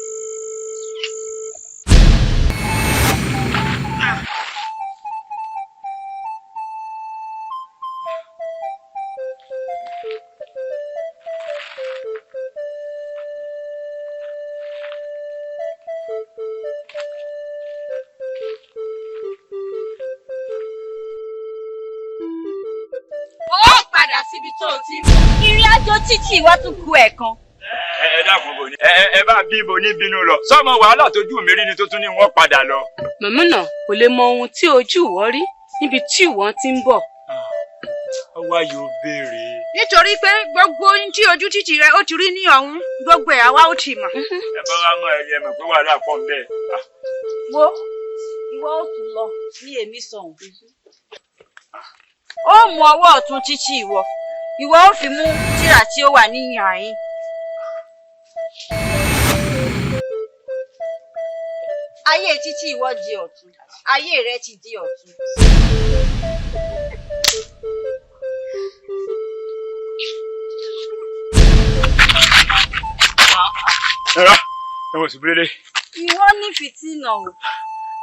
síbi tó ti mú. Ìrìn àjò títì wá tún kù ẹ̀kan. ẹ dákun bò ní ẹ bá bí ibo ní bínú lọ sọmọ wàhálà tójú mi rí ni tó tún ní wọn padà lọ. mọ̀mọ́nà kò lè mọ ohun tí ojú ìwọ rí níbi tí ìwọ ti ń bọ̀. ọwọ́ yóò béèrè. nítorí pé gbogbo ohun tí ojú títì rẹ ó ti rí ní ọ̀hún gbogbo ẹ̀ àwa ó ti mọ̀. ẹ bá wá mọ ẹyẹ mọ̀ pé wàhálà pọ̀ ń bẹ. wo ìwọ ó tún lọ ní èmi sọ̀hún. ó mú ọwọ́ ọ̀tún títí ìwọ ó fi mú tírà tí ó wà ní ìhà yín. ayé títí ìwọ di ọ̀tún ayé rẹ ti di ọ̀tún. ẹ wọ sí búrẹ́dẹ́. ìwọ ní fìtínà o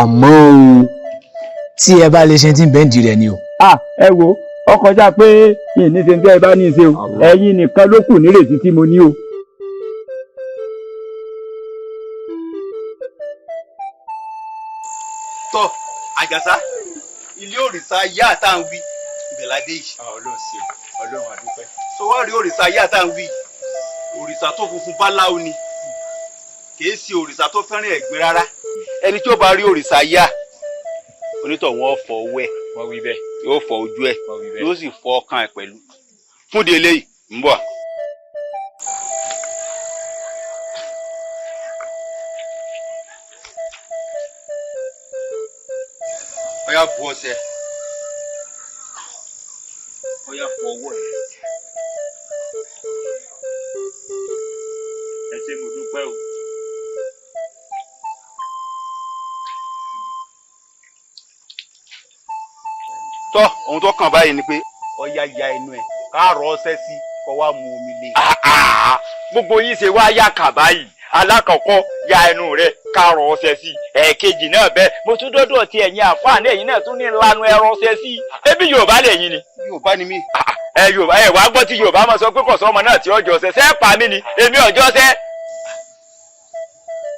àmọ́ o tí ẹ bá lè ṣe tí ń bẹ́ǹdì rẹ̀ ni o. ẹ wo ọkọjá pé ìní ṣe ń tẹ́ ẹ bá ní í ṣe o ẹ̀yin nìkan ló kù nírètí tí mo ní o. tọ́ àjàsá ilé òrìṣà yá tá à ń wí ibẹ̀ la dé yìí. ọlọ́run sí ọlọ́run àdúpẹ́. sọ wá rí òrìṣà yá tá à ń wí òrìṣà tó funfun báláwo ni kìí ṣe òrìṣà tó fẹ́ràn ẹ̀gbin rárá ẹni tí ó bá rí òrìṣà yá onítọ̀hún ó fọ owó ẹ̀ wọ́n wí bẹ́ẹ̀ yóò fọ ojú ẹ̀ yóò sì fọ ọkàn ẹ̀ pẹ̀lú fún di eléyìí ń bọ̀. ọyá bu ọṣẹ ọyá fọ ọwọ́ ẹ̀. ẹ ṣé mo dúpẹ́ o. tọ́ ohun tó kàn báyìí ni pé ọya ya inú ẹ̀ káàrọ̀ ọṣẹ sí kó wá mu omi lé. gbogbo yín ṣe wá yá kà báyìí alákọ̀ọ́kọ́ ya ẹnu rẹ kárọ̀ ọṣẹ sí ẹ̀ẹ̀kejì náà bẹ́ẹ̀ mo tún dọ́dọ̀ ti ẹ̀yin àfáàní ẹ̀yin náà tún ní lanu ẹ̀rọ ọṣẹ sí ebi Yorùbá lẹ́yìn ni. Yorùbá ni mí. Yorùbá ẹ wàá gbọ́ tí Yorùbá máa sọ pé kọ̀sọ́ ọmọ náà tí ọjọ́ ọṣẹ sẹ́ẹ̀ pa mí ni èmi ọjọ́ ọṣẹ.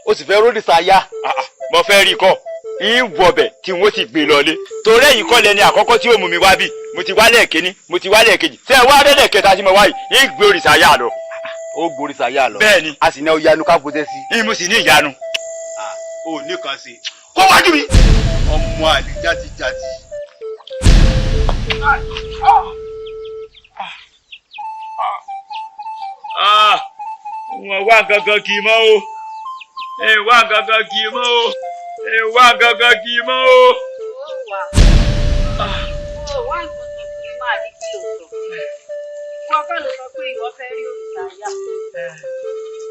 o sì fẹ́ rórìṣà yá. mo fẹ́ rí kọ́ ìwọ̀bẹ̀ tí wọ́n sì gbé lọlé torí ẹ̀yin kọ́ lẹni àkọ́kọ́ tí ó mú mi wá bí mo ti wálé ẹ̀kíní mo ti wálé ẹ̀kejì tẹ́ ẹ wá rẹ́lẹ̀ kẹta tí mo wáyìí yín gbé òrìṣà yá lọ. ó gbóríṣà yá lọ. bẹ́ẹ̀ni a sì ní ọyanu ká bọ́sẹ̀ sí. ìmú sì ní ìyanu. o ní kan sí. kó wájú mi. ọmọ àlè játijàti. wọn wá gangan kì í mọ́ o wá gangan kì í mọ́ o wá gangan kì í mọ́ o. wá nǹkan kan kí n máa rí kí o sọ. wọ́n kọ́ ló sọ pé ìwọ fẹ́ rí òrìṣà yá.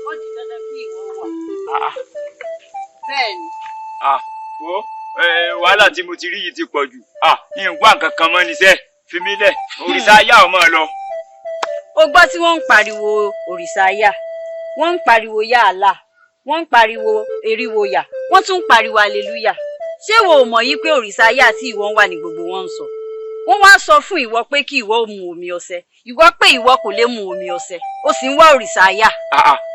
ó di dandan kí ìwọ wà. bẹ́ẹ̀ ni. wo wàhálà tí mo ti rí yìí ti pọ̀ jù ìwà nǹkan kan mọ́ níṣẹ́ fi mí lẹ̀ òrìṣà yá ọmọ lọ. ó gbọ́ tí wọ́n ń pariwo òrìṣà yá wọ́n ń pariwo yá àlá wọ́n ń pariwo eriwo yá wọ́n tún ń pariwo aleluya ṣé wo ò mọ̀ yí pé òrìṣà yá tí ìwọ ń wà ní gbogbo wọn ń sọ wọ́n wá sọ fún ìwọ pé kí ìwọ ò mu omi ọṣẹ ìwọ pé ìwọ kò lè mu omi ọṣẹ ó sì ń wá òrìṣà yá.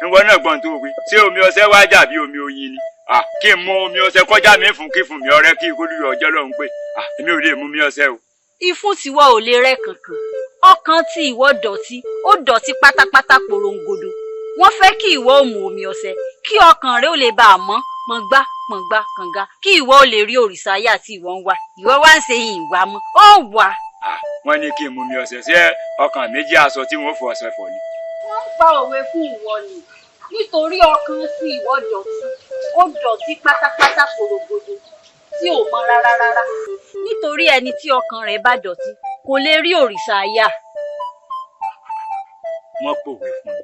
ìwọ náà gbọ́n tó wí ṣé omi ọṣẹ wá jà bí omi oyin ni kí n mu omi ọṣẹ kọjá mi fún kí fún mi ọ̀rẹ́ kí olùyọ ọjọ́ lọ́hùn pé èmi ò lè mu omi ọṣẹ o. ìfun tiwọ ò lè rẹ kankan ọkàn tí ìwọ dọ̀tí ó dọ̀tí pátápátá porongodo wọ́n fẹ́ kí ìwọ ò mu omi ọṣẹ kí ọkàn rẹ ó lè bá a mọ́ pọ̀ngbá pọ̀ngbá kànga kí ìwọ ò lè rí òrìṣà yá tí ìwọ ń wá ìwọ wá ń ṣe ìwà mọ́ ó wà. wọ́n ní kí n mu omi ọṣẹ ṣé ọkàn méjì aṣọ tí wọ́n fọ ọṣẹ fọ ni. wọ́n ń pa òwe fún ìwọ ni nítorí ọkàn tí ìwọ dọ̀tí ó dọ̀tí pátápátá porongodo tí ò mọ́ rárá rárá nítorí ẹni tí ọkàn rẹ̀ bá dọ̀tí kò lè rí òrìṣà yá. wọ́n pòwe fún mi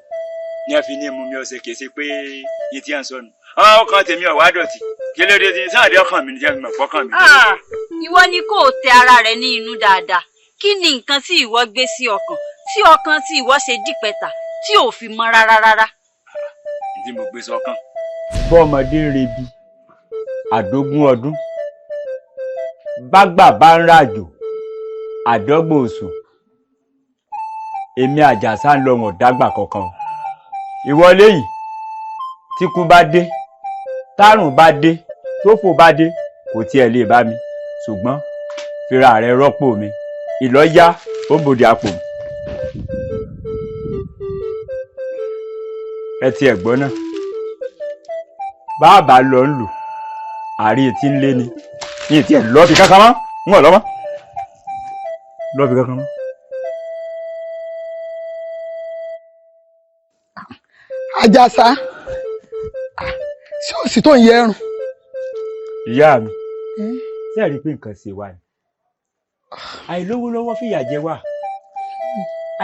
ní ẹ fi ní mú mi ọṣẹ kìí ṣe pé yìí tí à ń sọnù ọkàn tèmi ọ̀wá dọ̀tí kí ló dé tí sáàdé ọkàn mi ní jẹ́ mi fọkàn mi. ìwọ ni kò tẹ ara rẹ ní inú dáadáa kí ni nǹkan tí ìwọ gbé sí ọkàn tí ọkàn tí ìwọ ṣe dípẹ̀tà tí ò fi mọ́ rárá rárá. tí mo gbé sọ́kàn. bọ́ọ̀mọdé ń rebi àdógún ọdún bágbà bá ń ràjò àdọ́gbò oṣù èmi àjàsá ń lọ wọn dágbà kankan ìwọlé yìí tíkú bá dé tárùn bá dé tófò bá dé kò tiẹ̀ lè bá mi ṣùgbọ́n fira rẹ rọ́pò mi ìlọ́yà ó bòde àpò mi. ẹ ti ẹ̀gbọ́n náà bàbá lọ ń lò àrí etí ń lé ni ní etí ẹ̀ lọ́ọ̀bì kankan mọ́ ń wọ̀ lọ́mọ́ lọ́ọ̀bì kankan mọ́. Àjàsá ṣé òsì tó ń yẹ ẹrùn. ìyá mi ṣé ẹ rí i pé nǹkan ṣe wá ni àìlówó lọ́wọ́ fìyà jẹ wá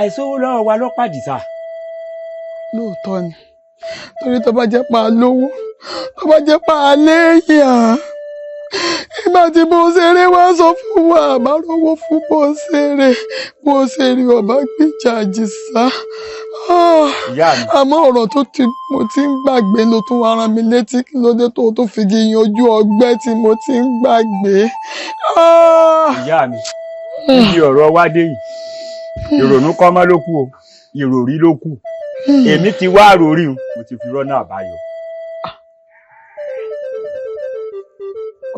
àìsówó lọ́wọ́ wa lọ́pàdé sá. lóòótọ́ ni torí tó bá jẹ́ pa lówó tó bá jẹ́ pa léèyàn ìgbà tí bó ṣeré wá sọ fún wa àbárówó fún bó ṣeré ọba gbìjà Àjìsá àmọ́ ọ̀rọ̀ mo ti ń gbàgbé ló tún wá rán mi létí kí ló dé tó fi di yanjú ọgbẹ́ tí mo ti ń gbàgbé. ìyá mi níbi ọ̀rọ̀ wá dé yìí ìrònú kọ́ mọ́ ló kù o ìròrí ló kù èmi ti wá ròrí o mo ti fi rọ́nà àbáyọ.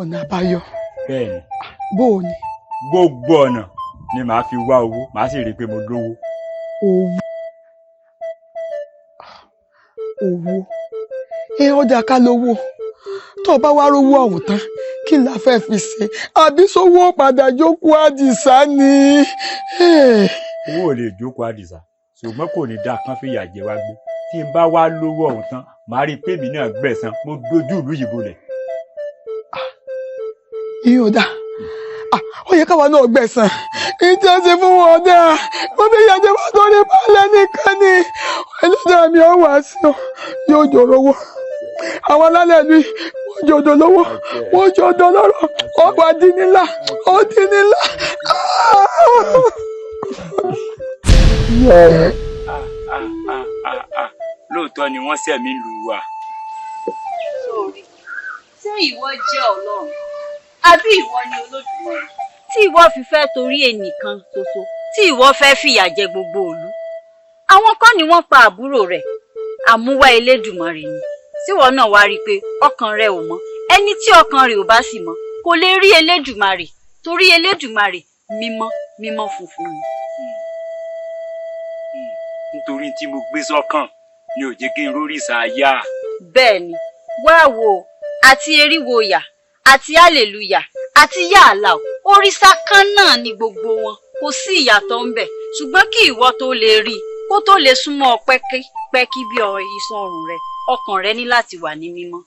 ọ̀nà àbáyọ. bẹ́ẹ̀ni. bó o ní. gbogbo ọ̀nà ni màá fi wá owó màá sì rí i pé mo lówó. owó ọjà ká lówó tó bá wá rówó ọ̀hún tán kí la fẹ́ fi ṣe àbí sówó padà jókòó àdìsá ni. owó ò lè jókòó àdìsá ṣùgbọ́n kò ní dáa kán fìyà jẹ wá gbé tí n bá wá lówó ọ̀hún tán màá rí i pé mi náà gbẹ̀san mo dojú ìlú yìí bolẹ̀. ìyẹn ò dáa ó yẹ káwa náà gbẹ̀san ìjẹ́ ṣe fún wọn dáa wọ́n fi yàjẹ́ wá tó ní balẹ̀ nìkan ni ẹlẹ́dàá mi ò wá sí ọ yóò jòrò owó àwọn alálẹ̀ mi wọ́n jòdò lówó wọ́n jòdò lọ́rọ̀ ọgbà dínnílà ó dínnílà. lóòótọ́ ni wọ́n sẹ̀mí lù wá. sórí ṣé ìwọ jẹ́ Ọlọ́run àbí ìwọ ni Olódùmarè tí ìwọ fi fẹ́ torí ẹnìkan ṣoṣo tí ìwọ fẹ́ fìyà jẹ gbogbo ìlú. àwọn kan ni wọ́n pa àbúrò rẹ̀ àmúwá Elédùmarè ni tíwọ náà wá rí i pé ọkàn rẹ̀ ò mọ́ ẹni tí ọkàn rẹ̀ ò bá sì mọ́ kò lè rí Elédùmarè torí Elédùmarè mímọ́ mímọ́ funfun ni. nítorí tí mo gbé sọ́kàn ni ò jẹ́ kí n rórìṣà yá. bẹ́ẹ̀ ni wá wo àti eriwo yà àti hallelujah àti yààlà òrìṣà kan náà ni gbogbo wọn kò sí ìyàtọ̀ ń bẹ ṣùgbọ́n kí ìwọ tó lè rí i kó tó lè súnmọ́ ọ pẹ́kí bí iṣan ọrùn rẹ ọkàn rẹ ní láti wà ní mímọ́